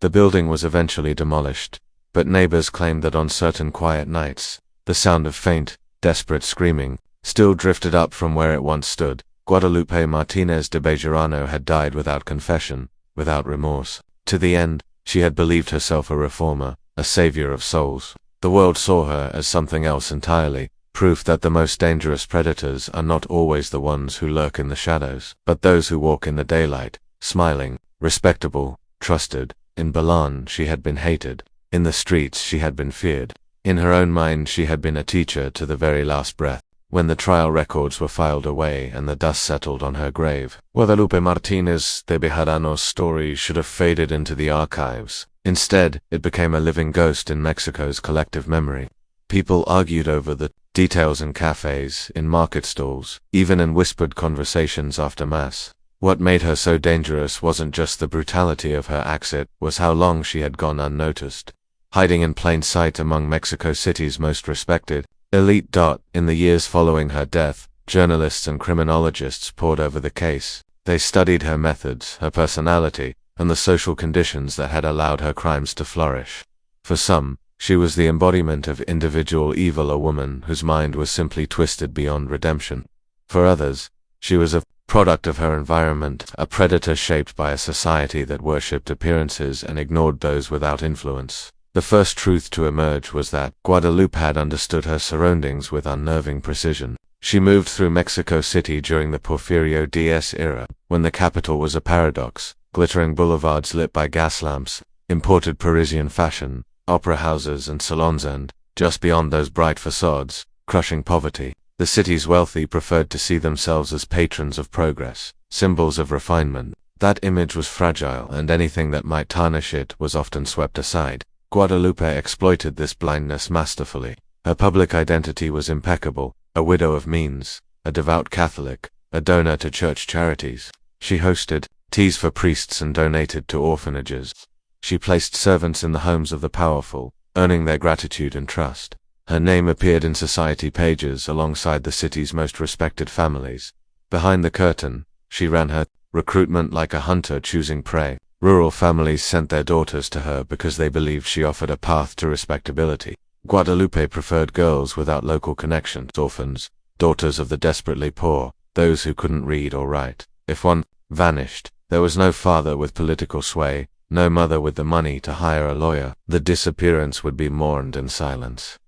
The building was eventually demolished, but neighbors claimed that on certain quiet nights, the sound of faint, desperate screaming still drifted up from where it once stood. Guadalupe Martínez de Bejarano had died without confession, without remorse. To the end, she had believed herself a reformer, a savior of souls. The world saw her as something else entirely, proof that the most dangerous predators are not always the ones who lurk in the shadows, but those who walk in the daylight, smiling, respectable, trusted. In Belen she had been hated. In the streets she had been feared. In her own mind she had been a teacher to the very last breath. When the trial records were filed away and the dust settled on her grave, Guadalupe Martínez de Bejarano's story should have faded into the archives. Instead, it became a living ghost in Mexico's collective memory. People argued over the details in cafes, in market stalls, even in whispered conversations after Mass. What made her so dangerous wasn't just the brutality of her acts, it was how long she had gone unnoticed, hiding in plain sight among Mexico City's most respected elite. In the years following her death, journalists and criminologists pored over the case. They studied her methods, her personality, and the social conditions that had allowed her crimes to flourish. For some, she was the embodiment of individual evil, a woman whose mind was simply twisted beyond redemption. For others, she was a product of her environment, a predator shaped by a society that worshipped appearances and ignored those without influence. The first truth to emerge was that Guadalupe had understood her surroundings with unnerving precision. She moved through Mexico City during the Porfirio Diaz era, when the capital was a paradox, glittering boulevards lit by gas lamps, imported Parisian fashion, opera houses and salons, and, just beyond those bright facades, crushing poverty. The city's wealthy preferred to see themselves as patrons of progress, symbols of refinement. That image was fragile, and anything that might tarnish it was often swept aside. Guadalupe exploited this blindness masterfully. Her public identity was impeccable, a widow of means, a devout Catholic, a donor to church charities. She hosted teas for priests and donated to orphanages. She placed servants in the homes of the powerful, earning their gratitude and trust. Her name appeared in society pages alongside the city's most respected families. Behind the curtain, she ran her recruitment like a hunter choosing prey. Rural families sent their daughters to her because they believed she offered a path to respectability. Guadalupe preferred girls without local connections, orphans, daughters of the desperately poor, those who couldn't read or write. If one vanished, there was no father with political sway, no mother with the money to hire a lawyer. The disappearance would be mourned in silence.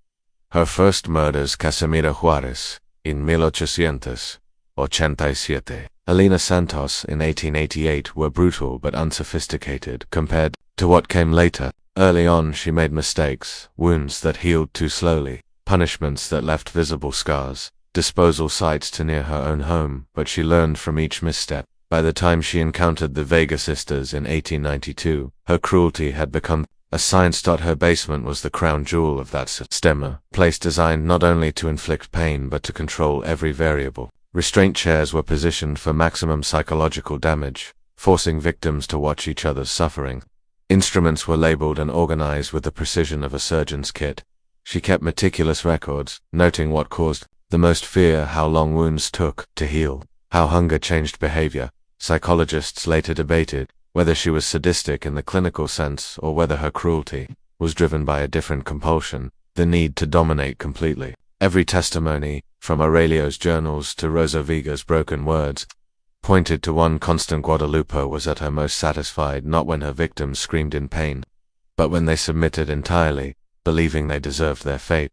Her first murders, Casimira Juárez, in 1887, Elena Santos in 1888, were brutal but unsophisticated compared to what came later. Early on she made mistakes, wounds that healed too slowly, punishments that left visible scars, disposal sites to near her own home, but she learned from each misstep. By the time she encountered the Vega sisters in 1892, her cruelty had become a science. Her basement was the crown jewel of that system, a place designed not only to inflict pain but to control every variable. Restraint chairs were positioned for maximum psychological damage, forcing victims to watch each other's suffering. Instruments were labeled and organized with the precision of a surgeon's kit. She kept meticulous records, noting what caused the most fear, how long wounds took to heal, how hunger changed behavior. Psychologists later debated whether she was sadistic in the clinical sense or whether her cruelty was driven by a different compulsion, the need to dominate completely. Every testimony, from Aurelio's journals to Rosa Viga's broken words, pointed to one constant: Guadalupe was at her most satisfied not when her victims screamed in pain, but when they submitted entirely, believing they deserved their fate.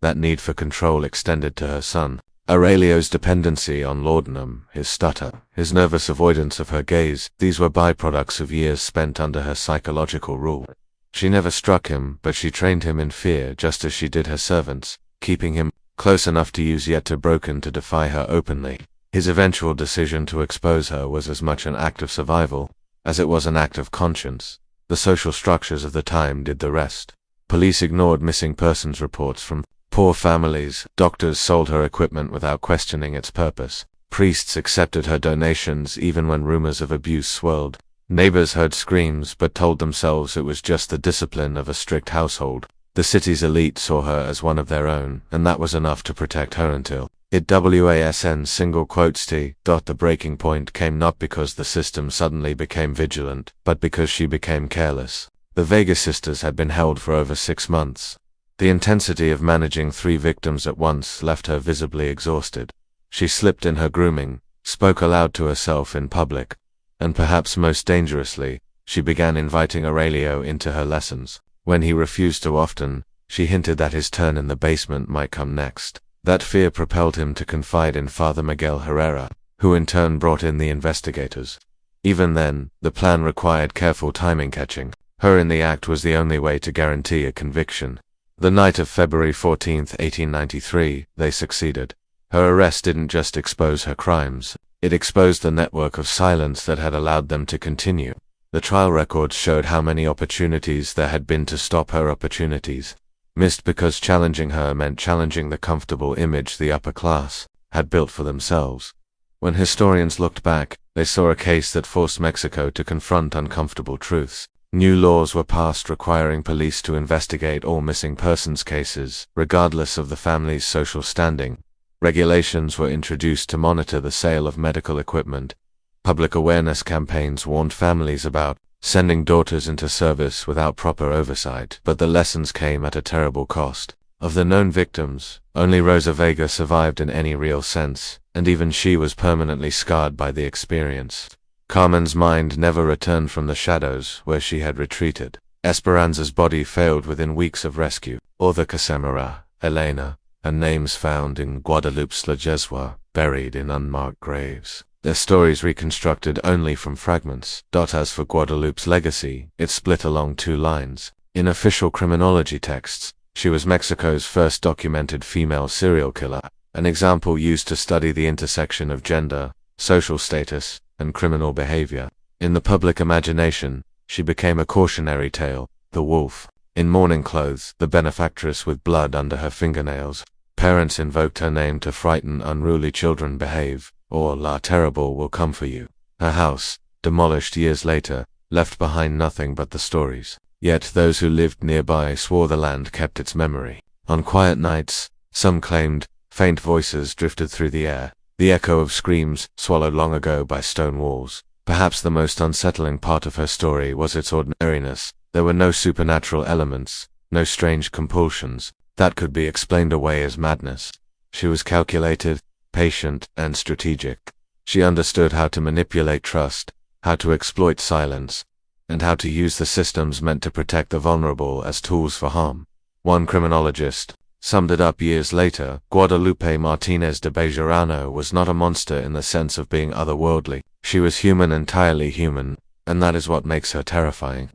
That need for control extended to her son. Aurelio's dependency on laudanum, his stutter, his nervous avoidance of her gaze, these were byproducts of years spent under her psychological rule. She never struck him, but she trained him in fear just as she did her servants, keeping him close enough to use yet too broken to defy her openly. His eventual decision to expose her was as much an act of survival as it was an act of conscience. The social structures of the time did the rest. Police ignored missing persons reports from poor families, doctors sold her equipment without questioning its purpose, priests accepted her donations even when rumors of abuse swirled, neighbors heard screams but told themselves it was just the discipline of a strict household. The city's elite saw her as one of their own, and that was enough to protect her until it wasn single quotes t. The breaking point came not because the system suddenly became vigilant, but because she became careless. The Vega sisters had been held for over 6 months. The intensity of managing 3 victims at once left her visibly exhausted. She slipped in her grooming, spoke aloud to herself in public, and perhaps most dangerously, she began inviting Aurelio into her lessons. When he refused too often, she hinted that his turn in the basement might come next. That fear propelled him to confide in Father Miguel Herrera, who in turn brought in the investigators. Even then, the plan required careful timing catching. Her in the act was the only way to guarantee a conviction. The night of February 14, 1893, they succeeded. Her arrest didn't just expose her crimes, it exposed the network of silence that had allowed them to continue. The trial records showed how many opportunities there had been to stop her opportunities, missed because challenging her meant challenging the comfortable image the upper class had built for themselves. When historians looked back, they saw a case that forced Mexico to confront uncomfortable truths. New laws were passed requiring police to investigate all missing persons cases, regardless of the family's social standing. Regulations were introduced to monitor the sale of medical equipment. Public awareness campaigns warned families about sending daughters into service without proper oversight, but the lessons came at a terrible cost. Of the known victims, only Rosa Vega survived in any real sense, and even she was permanently scarred by the experience. Carmen's mind never returned from the shadows where she had retreated. Esperanza's body failed within weeks of rescue. Or the Casamara, Elena, and names found in Guadalupe's Lajeswa, buried in unmarked graves. Their stories reconstructed only from fragments. As for Guadalupe's legacy, it split along 2 lines. In official criminology texts, she was Mexico's first documented female serial killer, an example used to study the intersection of gender, social status, and criminal behavior. In the public imagination, she became a cautionary tale, the wolf. In mourning clothes, the benefactress with blood under her fingernails. Parents invoked her name to frighten unruly children behave, or La Terrible will come for you. Her house, demolished years later, left behind nothing but the stories. Yet those who lived nearby swore the land kept its memory. On quiet nights, some claimed, faint voices drifted through the air, the echo of screams swallowed long ago by stone walls. Perhaps the most unsettling part of her story was its ordinariness. There were no supernatural elements, no strange compulsions that could be explained away as madness. She was calculated, patient, and strategic. She understood how to manipulate trust, how to exploit silence, and how to use the systems meant to protect the vulnerable as tools for harm. One criminologist summed it up years later: Guadalupe Martínez de Bejarano was not a monster in the sense of being otherworldly. She was human, entirely human, and that is what makes her terrifying.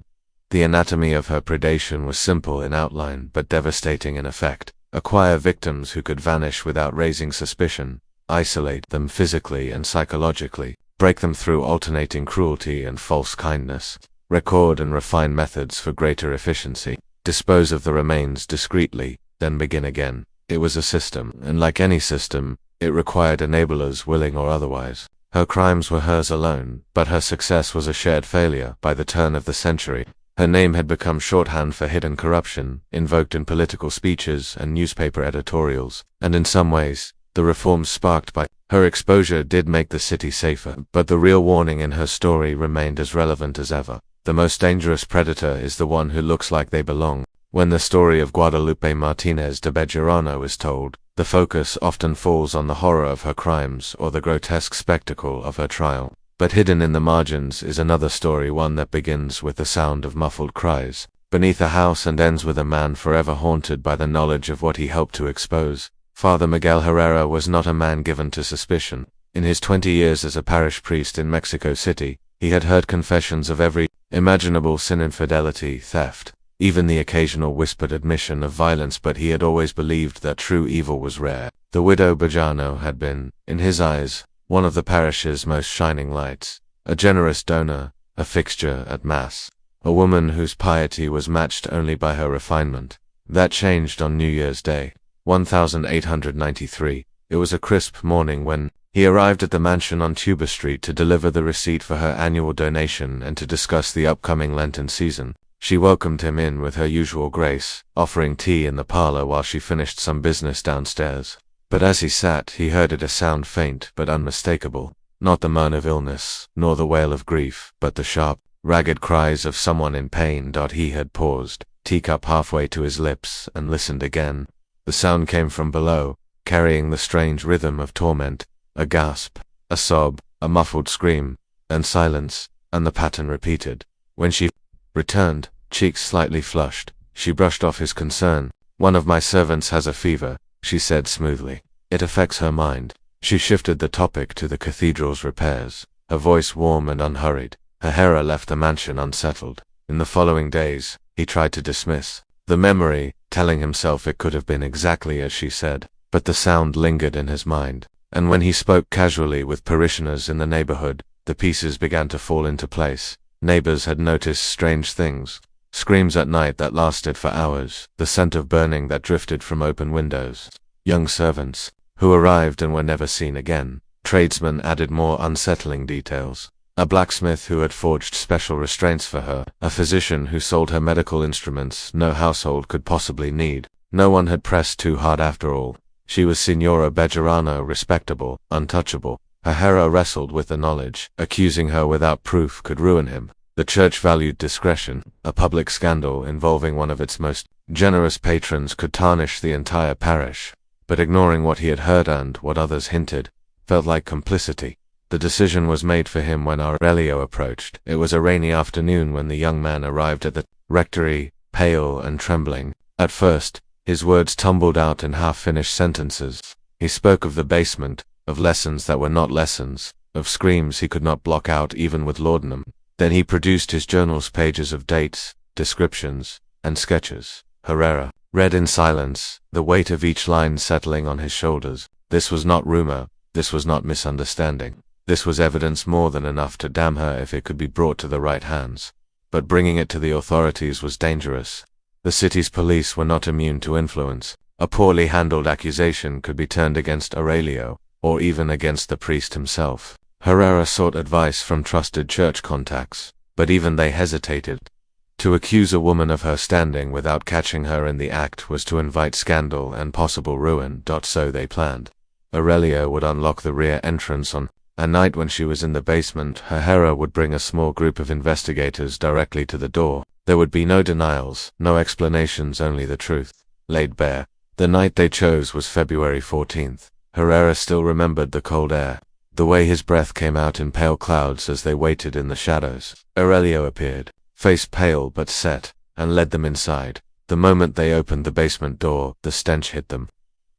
The anatomy of her predation was simple in outline but devastating in effect. Acquire victims who could vanish without raising suspicion, isolate them physically and psychologically, break them through alternating cruelty and false kindness, record and refine methods for greater efficiency, dispose of the remains discreetly, then begin again. It was a system, and like any system, it required enablers, willing or otherwise. Her crimes were hers alone, but her success was a shared failure. By the turn of the century, her name had become shorthand for hidden corruption, invoked in political speeches and newspaper editorials, and in some ways, the reforms sparked by her exposure did make the city safer, but the real warning in her story remained as relevant as ever. The most dangerous predator is the one who looks like they belong. When the story of Guadalupe Martínez de Bejarano is told, the focus often falls on the horror of her crimes or the grotesque spectacle of her trial. But hidden in the margins is another story, one that begins with the sound of muffled cries beneath a house and ends with a man forever haunted by the knowledge of what he helped to expose. Father Miguel Herrera was not a man given to suspicion. In his 20 years as a parish priest in Mexico City, he had heard confessions of every imaginable sin, infidelity, theft, even the occasional whispered admission of violence, but he had always believed that true evil was rare. The widow Bejarano had been, in his eyes, one of the parish's most shining lights, a generous donor, a fixture at Mass, a woman whose piety was matched only by her refinement. That changed on New Year's Day, 1893. It was a crisp morning when he arrived at the mansion on Tuber Street to deliver the receipt for her annual donation and to discuss the upcoming Lenten season. She welcomed him in with her usual grace, offering tea in the parlor while she finished some business downstairs. But as he sat, he heard it, a sound faint but unmistakable, not the moan of illness, nor the wail of grief, but the sharp, ragged cries of someone in pain. He had paused, teacup halfway to his lips, and listened again. The sound came from below, carrying the strange rhythm of torment, a gasp, a sob, a muffled scream, and silence, and the pattern repeated. When she returned, cheeks slightly flushed, she brushed off his concern. "One of my servants has a fever," she said smoothly. "It affects her mind." She shifted the topic to the cathedral's repairs, her voice warm and unhurried. Herrera left the mansion unsettled. In the following days, he tried to dismiss the memory, telling himself it could have been exactly as she said, but the sound lingered in his mind, and when he spoke casually with parishioners in the neighborhood, the pieces began to fall into place. Neighbors had noticed strange things, screams at night that lasted for hours, the scent of burning that drifted from open windows, young servants who arrived and were never seen again. Tradesmen added more unsettling details. A blacksmith who had forged special restraints for her, a physician who sold her medical instruments no household could possibly need. No one had pressed too hard after all. She was Signora Bejarano, respectable, untouchable. Herrera wrestled with the knowledge. Accusing her without proof could ruin him. The church valued discretion. A public scandal involving one of its most generous patrons could tarnish the entire parish. But ignoring what he had heard and what others hinted felt like complicity. The decision was made for him when Aurelio approached. It was a rainy afternoon when the young man arrived at the rectory, pale and trembling. At first, his words tumbled out in half-finished sentences. He spoke of the basement, of lessons that were not lessons, of screams he could not block out even with laudanum. Then he produced his journal's pages of dates, descriptions, and sketches. Herrera read in silence, the weight of each line settling on his shoulders. This was not rumor, this was not misunderstanding. This was evidence more than enough to damn her if it could be brought to the right hands. But bringing it to the authorities was dangerous. The city's police were not immune to influence. A poorly handled accusation could be turned against Aurelio, or even against the priest himself. Herrera sought advice from trusted church contacts, but even they hesitated. To accuse a woman of her standing without catching her in the act was to invite scandal and possible ruin. So they planned. Aurelio would unlock the rear entrance on a night when she was in the basement. Herrera would bring a small group of investigators directly to the door. There would be no denials, no explanations, only the truth, laid bare. The night they chose was February 14th. Herrera still remembered the cold air, the way his breath came out in pale clouds as they waited in the shadows. Aurelio appeared, face pale but set, and led them inside. The moment they opened the basement door, the stench hit them.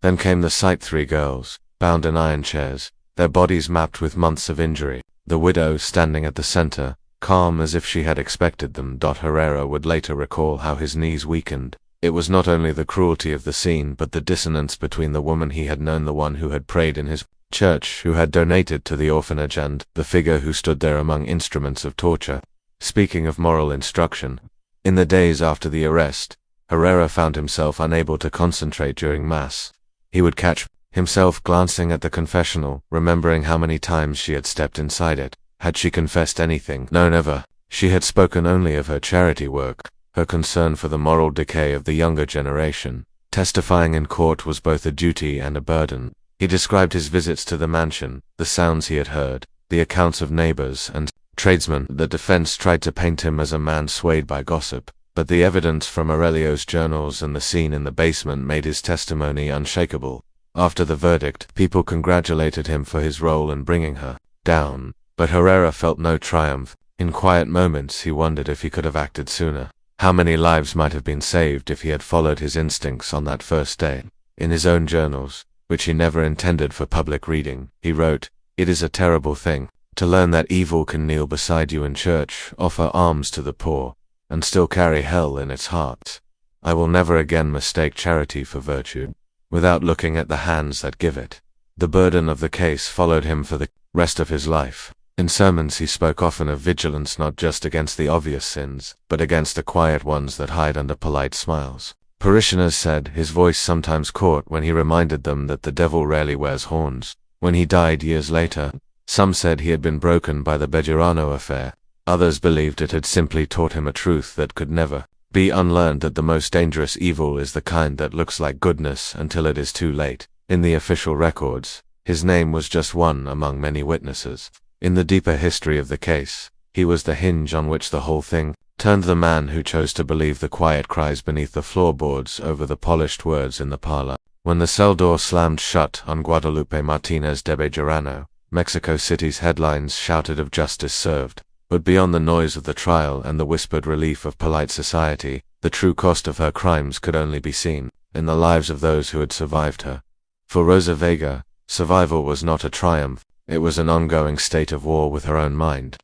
Then came the sight: 3 girls, bound in iron chairs, their bodies mapped with months of injury. The widow standing at the center, calm as if she had expected them. Herrera would later recall how his knees weakened. It was not only the cruelty of the scene but the dissonance between the woman he had known, the one who had prayed in his church, who had donated to the orphanage, and the figure who stood there among instruments of torture. Speaking of moral instruction, in the days after the arrest, Herrera found himself unable to concentrate during Mass. He would catch himself glancing at the confessional, remembering how many times she had stepped inside it. Had she confessed anything? No, never. She had spoken only of her charity work, her concern for the moral decay of the younger generation. Testifying in court was both a duty and a burden. He described his visits to the mansion, the sounds he had heard, the accounts of neighbors and tradesmen. The defense tried to paint him as a man swayed by gossip, but the evidence from Aurelio's journals and the scene in the basement made his testimony unshakable. After the verdict, people congratulated him for his role in bringing her down, but Herrera felt no triumph. In quiet moments he wondered if he could have acted sooner. How many lives might have been saved if he had followed his instincts on that first day? In his own journals, which he never intended for public reading. He wrote, "It is a terrible thing to learn that evil can kneel beside you in church, offer alms to the poor, and still carry hell in its heart. I will never again mistake charity for virtue, without looking at the hands that give it." The burden of the case followed him for the rest of his life. In sermons he spoke often of vigilance not just against the obvious sins, but against the quiet ones that hide under polite smiles. Parishioners said his voice sometimes caught when he reminded them that the devil rarely wears horns. When he died years later, some said he had been broken by the Bejarano affair. Others believed it had simply taught him a truth that could never be unlearned, that the most dangerous evil is the kind that looks like goodness until it is too late. In the official records, his name was just one among many witnesses. In the deeper history of the case, he was the hinge on which the whole thing turned. The man who chose to believe the quiet cries beneath the floorboards over the polished words in the parlor. When the cell door slammed shut on Guadalupe Martínez de Bejarano, Mexico City's headlines shouted of justice served. But beyond the noise of the trial and the whispered relief of polite society, the true cost of her crimes could only be seen in the lives of those who had survived her. For Rosa Vega, survival was not a triumph, it was an ongoing state of war with her own mind.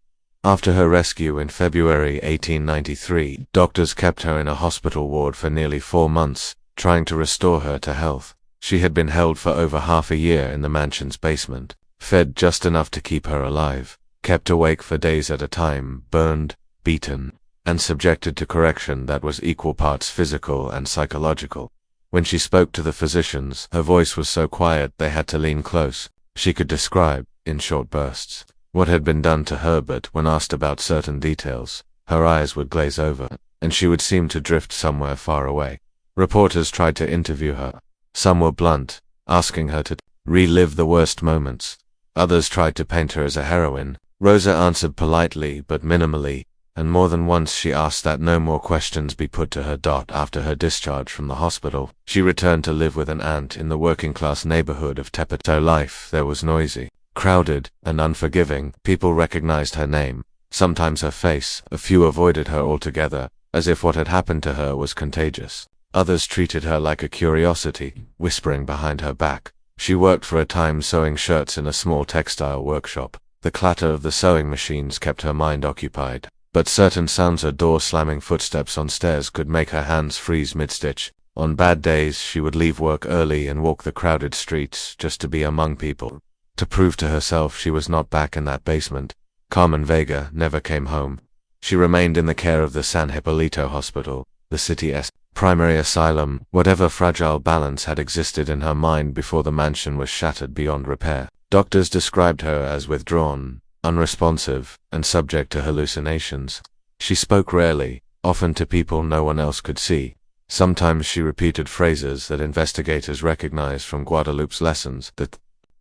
After her rescue in February 1893, doctors kept her in a hospital ward for nearly 4 months, trying to restore her to health. She had been held for over half a year in the mansion's basement, fed just enough to keep her alive, kept awake for days at a time, burned, beaten, and subjected to correction that was equal parts physical and psychological. When she spoke to the physicians, her voice was so quiet they had to lean close. She could describe, in short bursts, what had been done to her, but when asked about certain details, her eyes would glaze over, and she would seem to drift somewhere far away. Reporters tried to interview her. Some were blunt, asking her to relive the worst moments. Others tried to paint her as a heroine. Rosa answered politely but minimally, and more than once she asked that no more questions be put to her. After her discharge from the hospital, she returned to live with an aunt in the working-class neighborhood of Tepito. Life there was noisy, crowded, and unforgiving. People recognized her name, sometimes her face. A few avoided her altogether, as if what had happened to her was contagious. Others treated her like a curiosity, whispering behind her back. She worked for a time sewing shirts in a small textile workshop. The clatter of the sewing machines kept her mind occupied, but certain sounds, her door slamming, footsteps on stairs, could make her hands freeze mid-stitch. On bad days she would leave work early and walk the crowded streets just to be among people, to prove to herself she was not back in that basement. Carmen Vega never came home. She remained in the care of the San Hipólito Hospital, the city's primary asylum. Whatever fragile balance had existed in her mind before the mansion was shattered beyond repair. Doctors described her as withdrawn, unresponsive, and subject to hallucinations. She spoke rarely, often to people no one else could see. Sometimes she repeated phrases that investigators recognized from Guadalupe's lessons. The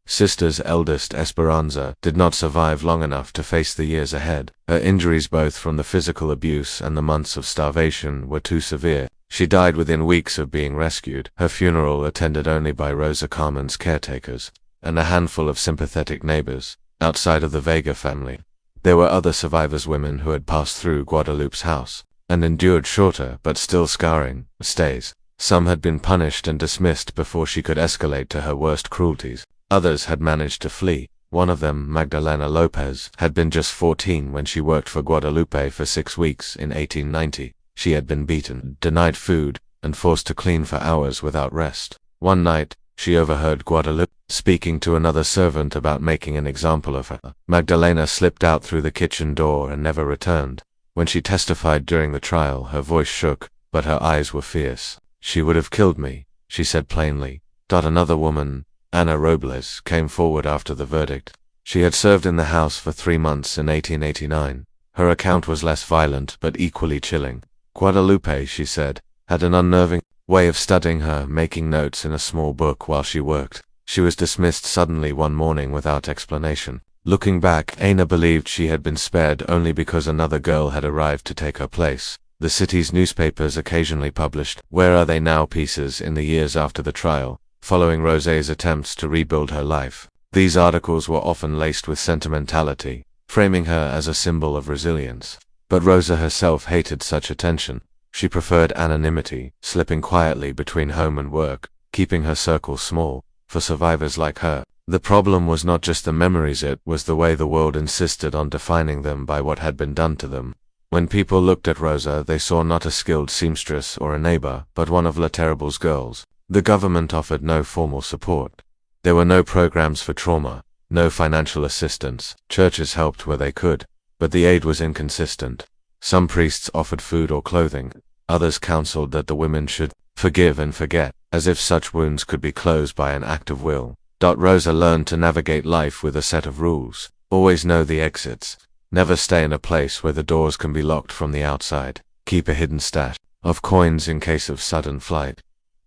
sister's eldest, Esperanza, did not survive long enough to face the years ahead. Her injuries, both from the physical abuse and the months of starvation, were too severe. She died within weeks of being rescued. Her funeral, attended only by Rosa Carmen's caretakers and a handful of sympathetic neighbors outside of the Vega family. There were other survivors, women who had passed through Guadalupe's house and endured shorter but still scarring stays. Some had been punished and dismissed before she could escalate to her worst cruelties. Others had managed to flee. One of them, Magdalena Lopez, had been just 14 when she worked for Guadalupe for 6 weeks in 1890. She had been beaten, denied food, and forced to clean for hours without rest. One night, she overheard Guadalupe speaking to another servant about making an example of her. Magdalena slipped out through the kitchen door and never returned. When she testified during the trial, her voice shook, but her eyes were fierce. "She would have killed me," she said plainly. Another woman, Ana Robles, came forward after the verdict. She had served in the house for 3 months in 1889. Her account was less violent but equally chilling. Guadalupe, she said, had an unnerving way of studying her, making notes in a small book while she worked. She was dismissed suddenly one morning without explanation. Looking back, Ana believed she had been spared only because another girl had arrived to take her place. The city's newspapers occasionally published "Where Are They Now" pieces in the years after the trial, following Rosé's attempts to rebuild her life. These articles were often laced with sentimentality, framing her as a symbol of resilience. But Rosa herself hated such attention. She preferred anonymity, slipping quietly between home and work, keeping her circle small. for survivors like her. The problem was not just the memories, it was the way the world insisted on defining them by what had been done to them. When people looked at Rosa, they saw not a skilled seamstress or a neighbor, but one of La Terrible's girls. The government offered no formal support. There were no programs for trauma, no financial assistance. Churches helped where they could, but the aid was inconsistent. Some priests offered food or clothing. Others counseled that the women should forgive and forget, as if such wounds could be closed by an act of will. Rosa learned to navigate life with a set of rules. Always know the exits. Never stay in a place where the doors can be locked from the outside. Keep a hidden stash of coins in case of sudden flight.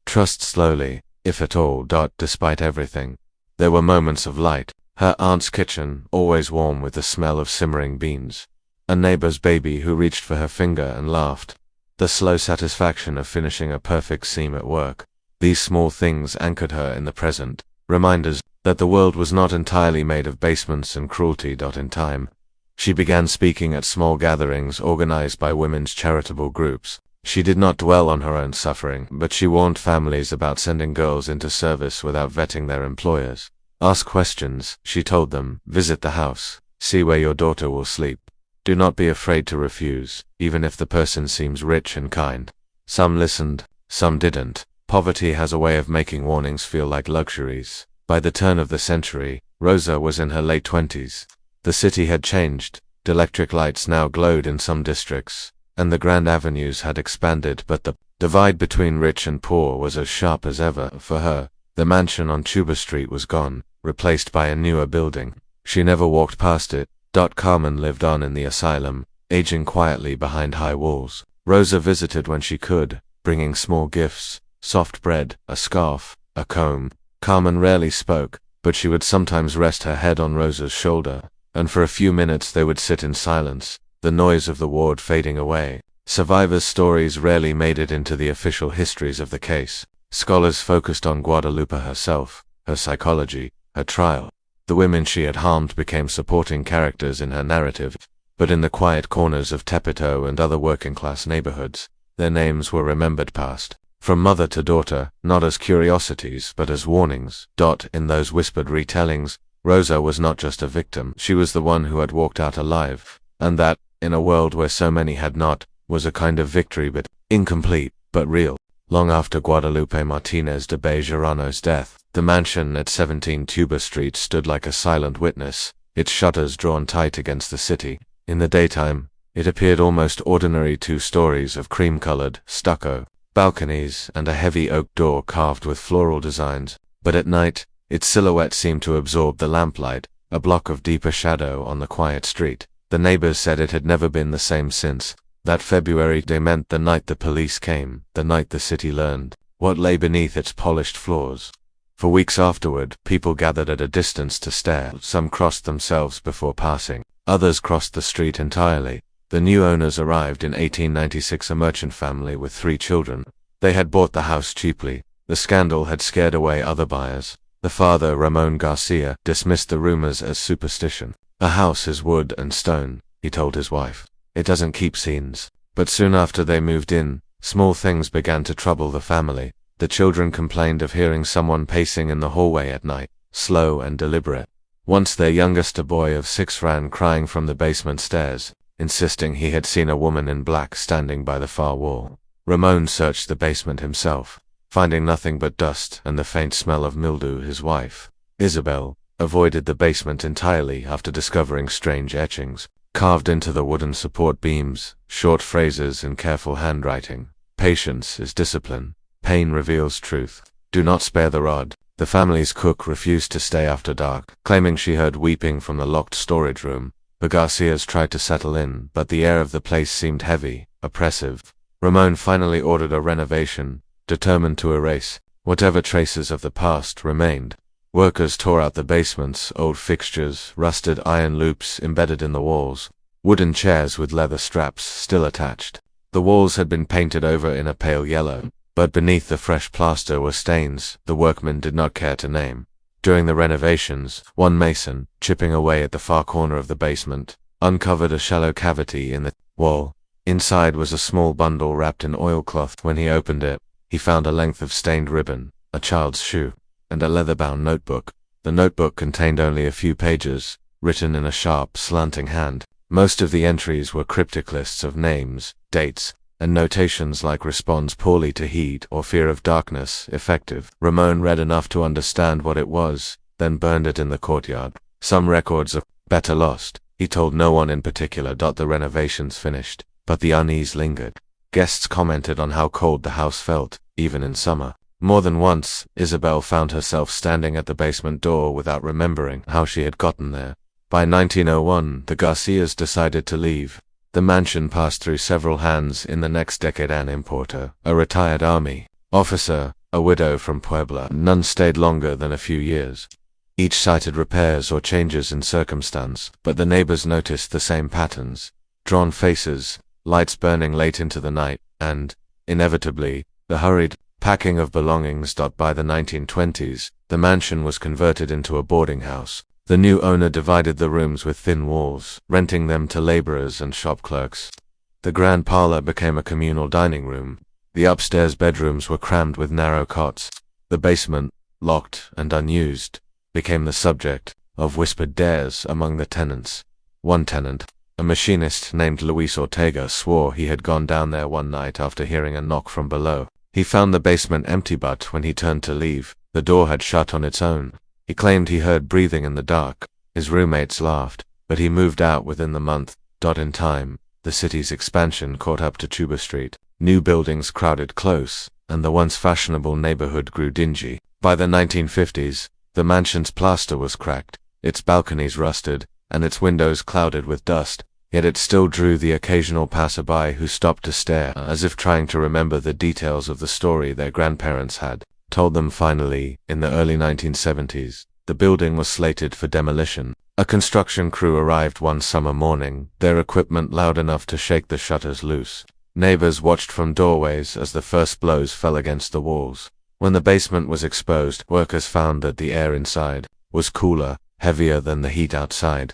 Trust slowly, if at all. Despite everything, there were moments of light. Her aunt's kitchen, always warm with the smell of simmering beans. A neighbor's baby who reached for her finger and laughed. The slow satisfaction of finishing a perfect seam at work. These small things anchored her in the present, reminders that the world was not entirely made of basements and cruelty. In time, she began speaking at small gatherings organized by women's charitable groups. She did not dwell on her own suffering, but she warned families about sending girls into service without vetting their employers. Ask questions, she told them. Visit the house. See where your daughter will sleep. Do not be afraid to refuse, even if the person seems rich and kind. Some listened, some didn't. Poverty has a way of making warnings feel like luxuries. By the turn of the century, Rosa was in her late 20s. The city had changed. Electric lights now glowed in some districts, and the grand avenues had expanded, but the divide between rich and poor was as sharp as ever. For her, the mansion on Tuba Street was gone, replaced by a newer building. She never walked past it. Carmen lived on in the asylum, aging quietly behind high walls. Rosa visited when she could, bringing small gifts, soft bread, a scarf, a comb. Carmen rarely spoke, but she would sometimes rest her head on Rosa's shoulder, and for a few minutes they would sit in silence, the noise of the ward fading away. Survivors' stories rarely made it into the official histories of the case. Scholars focused on Guadalupe herself, her psychology, her trial. The women she had harmed became supporting characters in her narrative, but in the quiet corners of Tepito and other working-class neighborhoods, their names were remembered past, from mother to daughter, not as curiosities but as warnings. In those whispered retellings, Rosa was not just a victim, she was the one who had walked out alive, and that, in a world where so many had not, was a kind of victory, but incomplete, but real. Long after Guadalupe Martínez de Bejarano's death, the mansion at 17 Tuba Street stood like a silent witness, its shutters drawn tight against the city. In the daytime, it appeared almost ordinary, 2 stories of cream-colored stucco, balconies, and a heavy oak door carved with floral designs. But at night, its silhouette seemed to absorb the lamplight, a block of deeper shadow on the quiet street. The neighbors said it had never been the same since. That February day meant the night the police came, the night the city learned what lay beneath its polished floors. For weeks afterward, people gathered at a distance to stare. Some crossed themselves before passing. Others crossed the street entirely. The new owners arrived in 1896, a merchant family with 3 children. They had bought the house cheaply. The scandal had scared away other buyers. The father, Ramon Garcia, dismissed the rumors as superstition. A house is wood and stone, he told his wife. It doesn't keep scenes. But soon after they moved in, small things began to trouble the family. The children complained of hearing someone pacing in the hallway at night, slow and deliberate. Once their youngest, a boy of 6, ran crying from the basement stairs, insisting he had seen a woman in black standing by the far wall. Ramon searched the basement himself, finding nothing but dust and the faint smell of mildew. His wife, Isabel, avoided the basement entirely after discovering strange etchings, carved into the wooden support beams, short phrases in careful handwriting. Patience is discipline. Pain reveals truth. Do not spare the rod. The family's cook refused to stay after dark, claiming she heard weeping from the locked storage room. The Garcias tried to settle in, but the air of the place seemed heavy, oppressive. Ramon finally ordered a renovation, determined to erase whatever traces of the past remained. Workers tore out the basements, old fixtures, rusted iron loops embedded in the walls, wooden chairs with leather straps still attached. The walls had been painted over in a pale yellow, but beneath the fresh plaster were stains the workmen did not care to name. During the renovations, one mason, chipping away at the far corner of the basement, uncovered a shallow cavity in the wall. Inside was a small bundle wrapped in oilcloth. When he opened it, he found a length of stained ribbon, a child's shoe. and a leather-bound notebook. The notebook contained only a few pages, written in a sharp, slanting hand. Most of the entries were cryptic lists of names, dates, and notations like responds poorly to heat or fear of darkness, effective. Ramon read enough to understand what it was, then burned it in the courtyard. Some records of better lost. He told no one in particular. The renovations finished, but the unease lingered. Guests commented on how cold the house felt, even in summer. More than once, Isabel found herself standing at the basement door without remembering how she had gotten there. By 1901, the Garcias decided to leave. The mansion passed through several hands in the next decade. An importer, a retired army officer, a widow from Puebla. None stayed longer than a few years. Each cited repairs or changes in circumstance, but the neighbors noticed the same patterns: drawn faces, lights burning late into the night, and, inevitably, the hurried packing of belongings. By the 1920s, the mansion was converted into a boarding house. The new owner divided the rooms with thin walls, renting them to laborers and shop clerks. The grand parlor became a communal dining room. The upstairs bedrooms were crammed with narrow cots. The basement, locked and unused, became the subject of whispered dares among the tenants. One tenant, a machinist named Luis Ortega, swore he had gone down there one night after hearing a knock from below. He found the basement empty, but when he turned to leave, the door had shut on its own. He claimed he heard breathing in the dark. His roommates laughed, but he moved out within the month. In time, the city's expansion caught up to Tuba Street. New buildings crowded close, and the once fashionable neighborhood grew dingy. By the 1950s, the mansion's plaster was cracked, its balconies rusted, and its windows clouded with dust. Yet it still drew the occasional passerby who stopped to stare, as if trying to remember the details of the story their grandparents had told them. Finally, in the early 1970s, the building was slated for demolition. A construction crew arrived one summer morning, their equipment loud enough to shake the shutters loose. Neighbors watched from doorways as the first blows fell against the walls. When the basement was exposed, workers found that the air inside was cooler, heavier than the heat outside.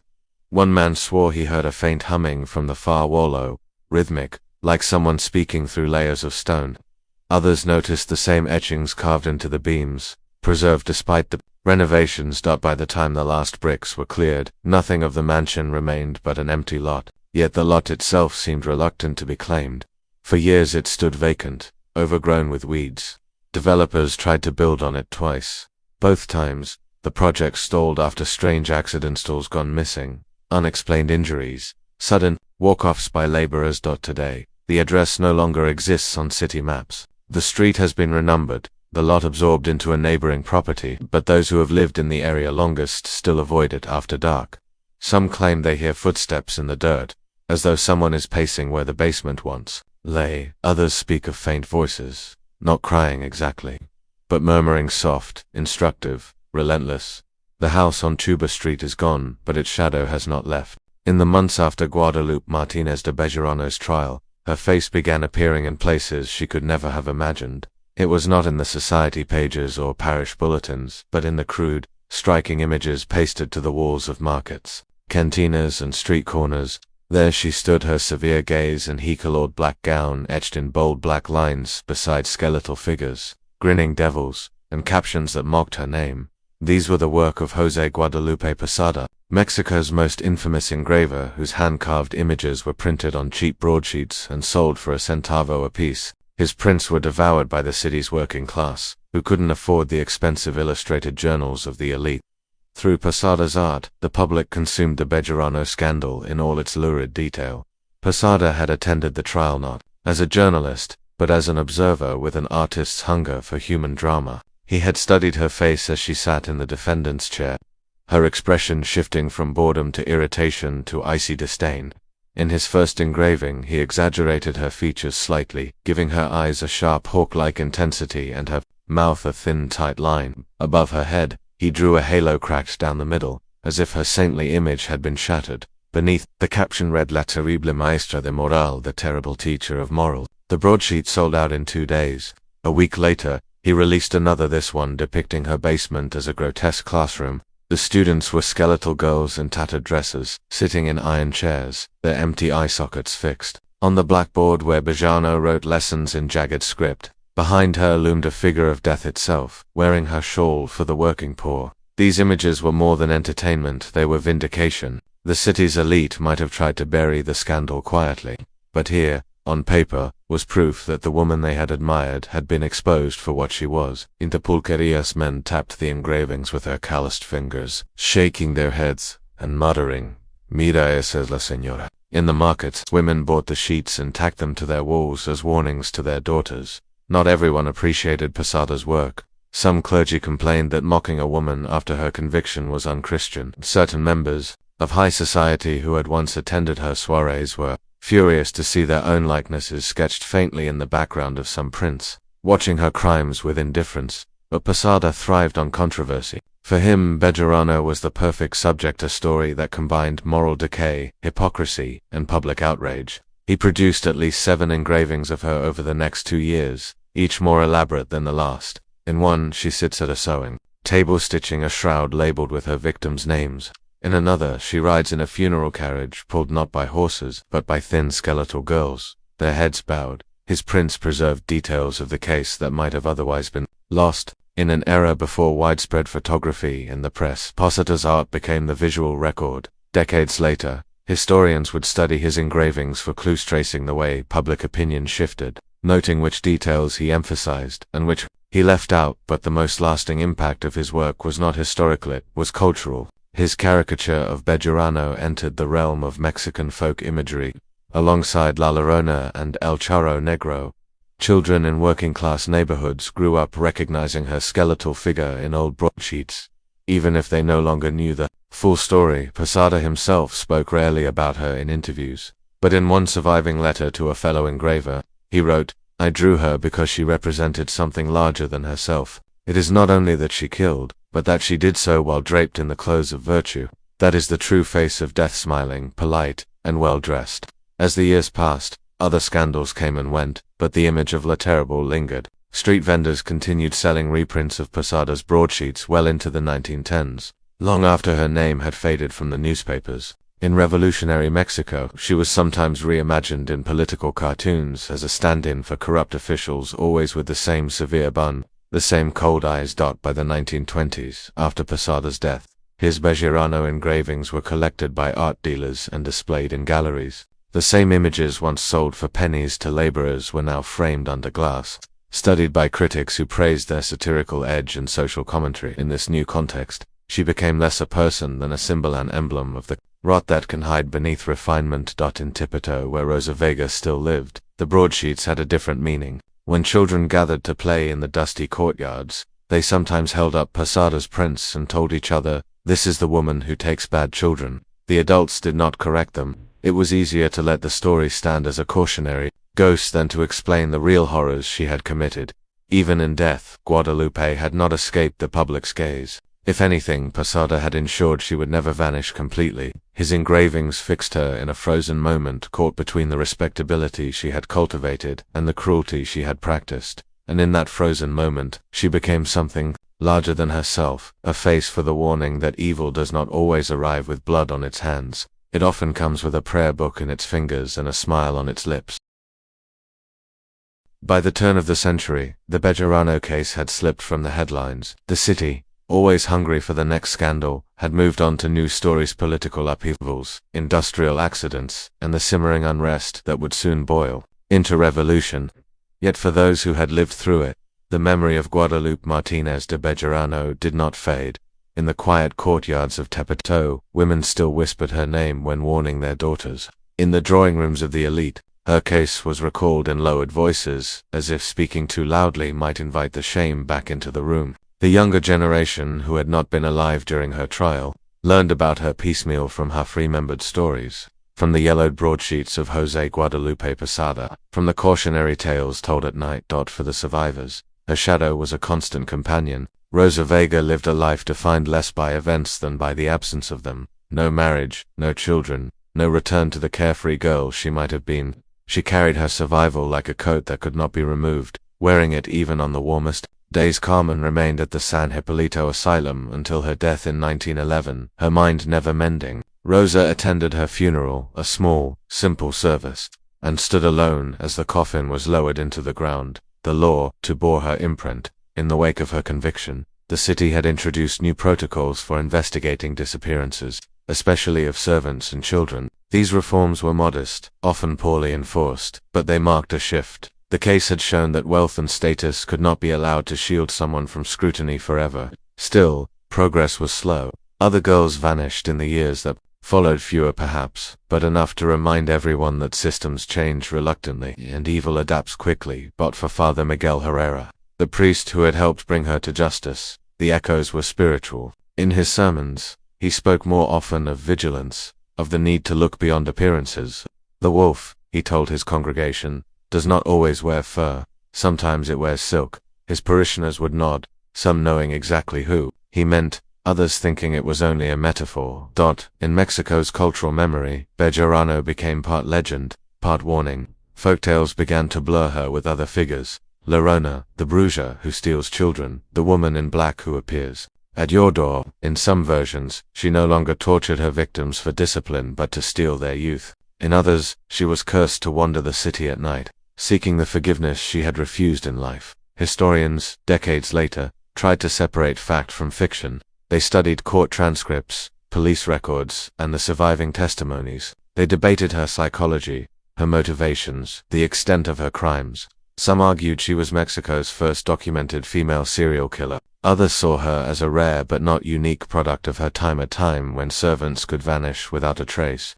One man swore he heard a faint humming from the far wall, rhythmic, like someone speaking through layers of stone. Others noticed the same etchings carved into the beams, preserved despite the renovations. By the time the last bricks were cleared, nothing of the mansion remained but an empty lot. Yet the lot itself seemed reluctant to be claimed. For years it stood vacant, overgrown with weeds. Developers tried to build on it twice. Both times, the project stalled after strange accidents, tools gone missing, unexplained injuries, sudden walk-offs by laborers. Today, the address no longer exists on city maps. The street has been renumbered, the lot absorbed into a neighboring property, but those who have lived in the area longest still avoid it after dark. Some claim they hear footsteps in the dirt, as though someone is pacing where the basement once lay. Others speak of faint voices, not crying exactly, but murmuring, soft, instructive, relentless. The house on Tuba Street is gone, but its shadow has not left. In the months after Guadalupe Martínez de Bejarano's trial, her face began appearing in places she could never have imagined. It was not in the society pages or parish bulletins, but in the crude, striking images pasted to the walls of markets, cantinas, and street corners. There she stood, her severe gaze and he-colored black gown etched in bold black lines beside skeletal figures, grinning devils, and captions that mocked her name. These were the work of José Guadalupe Posada, Mexico's most infamous engraver, whose hand-carved images were printed on cheap broadsheets and sold for a centavo apiece. His prints were devoured by the city's working class, who couldn't afford the expensive illustrated journals of the elite. Through Posada's art, the public consumed the Bejarano scandal in all its lurid detail. Posada had attended the trial not as a journalist, but as an observer with an artist's hunger for human drama. He had studied her face as she sat in the defendant's chair, her expression shifting from boredom to irritation to icy disdain. In his first engraving, he exaggerated her features slightly, giving her eyes a sharp hawk-like intensity and her mouth a thin, tight line. Above her head, he drew a halo cracked down the middle, as if her saintly image had been shattered. Beneath, the caption read La terrible maestra de moral, the terrible teacher of morals. The broadsheet sold out in 2 days. A week later, he released another, this one depicting her basement as a grotesque classroom. The students were skeletal girls in tattered dresses, sitting in iron chairs, their empty eye sockets fixed. On the blackboard where Bejarano wrote lessons in jagged script, Behind her loomed a figure of death itself, wearing her shawl for the working poor. These images were more than entertainment, they were vindication. The city's elite might have tried to bury the scandal quietly, but here, on paper, was proof that the woman they had admired had been exposed for what she was. Into pulquerias men tapped the engravings with their calloused fingers, shaking their heads and muttering, "Mira, esa es la señora." In the markets, women bought the sheets and tacked them to their walls as warnings to their daughters. Not everyone appreciated Posada's work. Some clergy complained that mocking a woman after her conviction was unchristian. Certain members of high society who had once attended her soirees were furious to see their own likenesses sketched faintly in the background of some prince, watching her crimes with indifference. But Posada thrived on controversy. For him, Bejarano was the perfect subject, a story that combined moral decay, hypocrisy, and public outrage. He produced at least 7 engravings of her over the next 2 years, each more elaborate than the last. In one, she sits at a sewing table stitching a shroud labeled with her victims' names. In another, she rides in a funeral carriage pulled not by horses, but by thin skeletal girls, their heads bowed. His prints preserved details of the case that might have otherwise been lost. In an era before widespread photography and the press, Posada's art became the visual record. Decades later, historians would study his engravings for clues tracing the way public opinion shifted, noting which details he emphasized and which he left out. But the most lasting impact of his work was not historical, it was cultural. His caricature of Bejarano entered the realm of Mexican folk imagery, alongside La Llorona and El Charro Negro. Children in working-class neighborhoods grew up recognizing her skeletal figure in old broadsheets. Even if they no longer knew the full story, Posada himself spoke rarely about her in interviews. But in one surviving letter to a fellow engraver, he wrote, "I drew her because she represented something larger than herself. It is not only that she killed, but that she did so while draped in the clothes of virtue. That is the true face of death, smiling, polite, and well-dressed." As the years passed, other scandals came and went, but the image of La Terrible lingered. Street vendors continued selling reprints of Posada's broadsheets well into the 1910s, long after her name had faded from the newspapers. In revolutionary Mexico, she was sometimes reimagined in political cartoons as a stand-in for corrupt officials, always with the same severe bun, the same cold eyes. By the 1920s, after Posada's death, his Bejarano engravings were collected by art dealers and displayed in galleries. The same images once sold for pennies to laborers were now framed under glass, studied by critics who praised their satirical edge and social commentary. In this new context, she became less a person than a symbol and emblem of the rot that can hide beneath refinement. In Tipito, where Rosa Vega still lived, the broadsheets had a different meaning. When children gathered to play in the dusty courtyards, they sometimes held up Posada's prints and told each other, "This is the woman who takes bad children." The adults did not correct them. It was easier to let the story stand as a cautionary ghost than to explain the real horrors she had committed. Even in death, Guadalupe had not escaped the public's gaze. If anything, Posada had ensured she would never vanish completely. His engravings fixed her in a frozen moment, caught between the respectability she had cultivated and the cruelty she had practiced. And in that frozen moment, she became something larger than herself, a face for the warning that evil does not always arrive with blood on its hands. It often comes with a prayer book in its fingers and a smile on its lips. By the turn of the century, the Bejarano case had slipped from the headlines. The city, always hungry for the next scandal, had moved on to new stories: political upheavals, industrial accidents, and the simmering unrest that would soon boil into revolution. Yet for those who had lived through it, the memory of Guadalupe Martínez de Bejarano did not fade. In the quiet courtyards of Tepito, women still whispered her name when warning their daughters. In the drawing rooms of the elite, her case was recalled in lowered voices, as if speaking too loudly might invite the shame back into the room. The younger generation, who had not been alive during her trial, learned about her piecemeal from half-remembered stories, from the yellowed broadsheets of José Guadalupe Posada, from the cautionary tales told at night. For the survivors, her shadow was a constant companion. Rosa Vega lived a life defined less by events than by the absence of them. No marriage, no children, no return to the carefree girl she might have been. She carried her survival like a coat that could not be removed, wearing it even on the warmest days. Carmen remained at the San Hipólito Asylum until her death in 1911, her mind never mending. Rosa attended her funeral, a small, simple service, and stood alone as the coffin was lowered into the ground. the law, to bore her imprint. In the wake of her conviction, the city had introduced new protocols for investigating disappearances, especially of servants and children. These reforms were modest, often poorly enforced, but they marked a shift. The case had shown that wealth and status could not be allowed to shield someone from scrutiny forever. Still, progress was slow. Other girls vanished in the years that followed, fewer perhaps, but enough to remind everyone that systems change reluctantly and evil adapts quickly. But for Father Miguel Herrera, the priest who had helped bring her to justice, the echoes were spiritual. In his sermons, he spoke more often of vigilance, of the need to look beyond appearances. The wolf, he told his congregation, does not always wear fur, sometimes it wears silk. His parishioners would nod, some knowing exactly who he meant, others thinking it was only a metaphor. In Mexico's cultural memory, Bejarano became part legend, part warning. Folktales began to blur her with other figures. Llorona, the bruja who steals children, the woman in black who appears at your door. In some versions, she no longer tortured her victims for discipline but to steal their youth. In others, she was cursed to wander the city at night, seeking the forgiveness she had refused in life. Historians, decades later, tried to separate fact from fiction. They studied court transcripts, police records, and the surviving testimonies. They debated her psychology, her motivations, the extent of her crimes. Some argued she was Mexico's first documented female serial killer. Others saw her as a rare but not unique product of her time, a time when servants could vanish without a trace,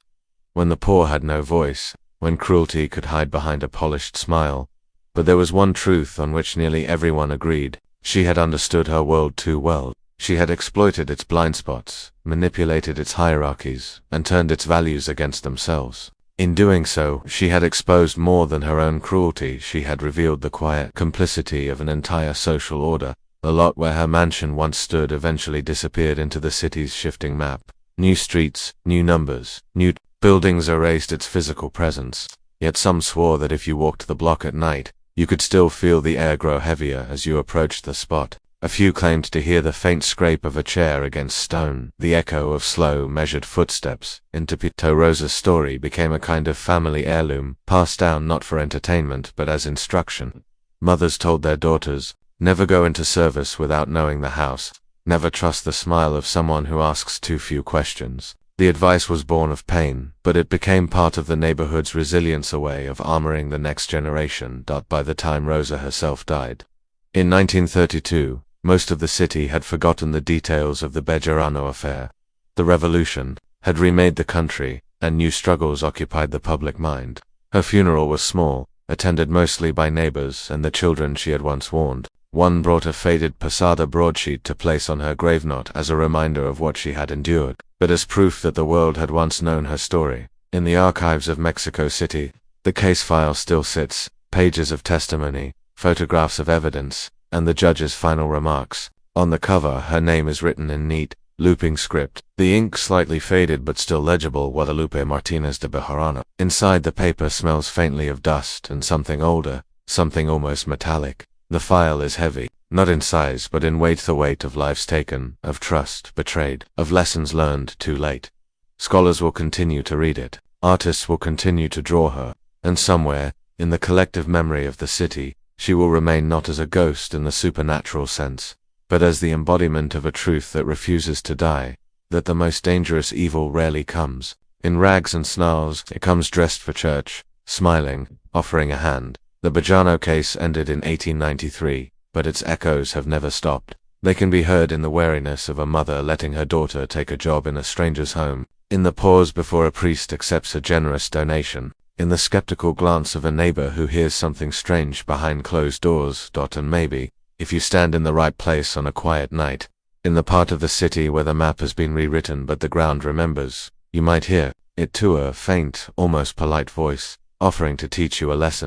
when the poor had no voice, when cruelty could hide behind a polished smile. But there was one truth on which nearly everyone agreed. She had understood her world too well. She had exploited its blind spots, manipulated its hierarchies, and turned its values against themselves. In doing so, she had exposed more than her own cruelty. She had revealed the quiet complicity of an entire social order. The lot where her mansion once stood eventually disappeared into the city's shifting map. New streets, new numbers, new buildings erased its physical presence. Yet some swore that if you walked the block at night, you could still feel the air grow heavier as you approached the spot. A few claimed to hear the faint scrape of a chair against stone, the echo of slow, measured footsteps. In Tepito, Rosa's story became a kind of family heirloom, passed down not for entertainment but as instruction. Mothers told their daughters, never go into service without knowing the house. Never trust the smile of someone who asks too few questions. The advice was born of pain, but it became part of the neighborhood's resilience, a way of armoring the next generation. By the time Rosa herself died, in 1932, most of the city had forgotten the details of the Bejarano affair. The revolution had remade the country, and new struggles occupied the public mind. Her funeral was small, attended mostly by neighbors and the children she had once warned. One brought a faded posada broadsheet to place on her grave, not as a reminder of what she had endured, but as proof that the world had once known her story. In the archives of Mexico City, the case file still sits, pages of testimony, photographs of evidence, and the judge's final remarks. On the cover, her name is written in neat, looping script, the ink slightly faded but still legible: Guadalupe Martínez de Bejarano. Inside, the paper smells faintly of dust and something older, something almost metallic. The file is heavy, not in size but in weight, the weight of lives taken, of trust betrayed, of lessons learned too late. Scholars will continue to read it, artists will continue to draw her, and somewhere, in the collective memory of the city, she will remain not as a ghost in the supernatural sense, but as the embodiment of a truth that refuses to die, that the most dangerous evil rarely comes in rags and snarls. It comes dressed for church, smiling, offering a hand. The Bejarano case ended in 1893, but its echoes have never stopped. They can be heard in the wariness of a mother letting her daughter take a job in a stranger's home, in the pause before a priest accepts a generous donation, in the skeptical glance of a neighbor who hears something strange behind closed doors. And maybe, if you stand in the right place on a quiet night, in the part of the city where the map has been rewritten but the ground remembers, you might hear it too, a faint, almost polite voice, offering to teach you a lesson.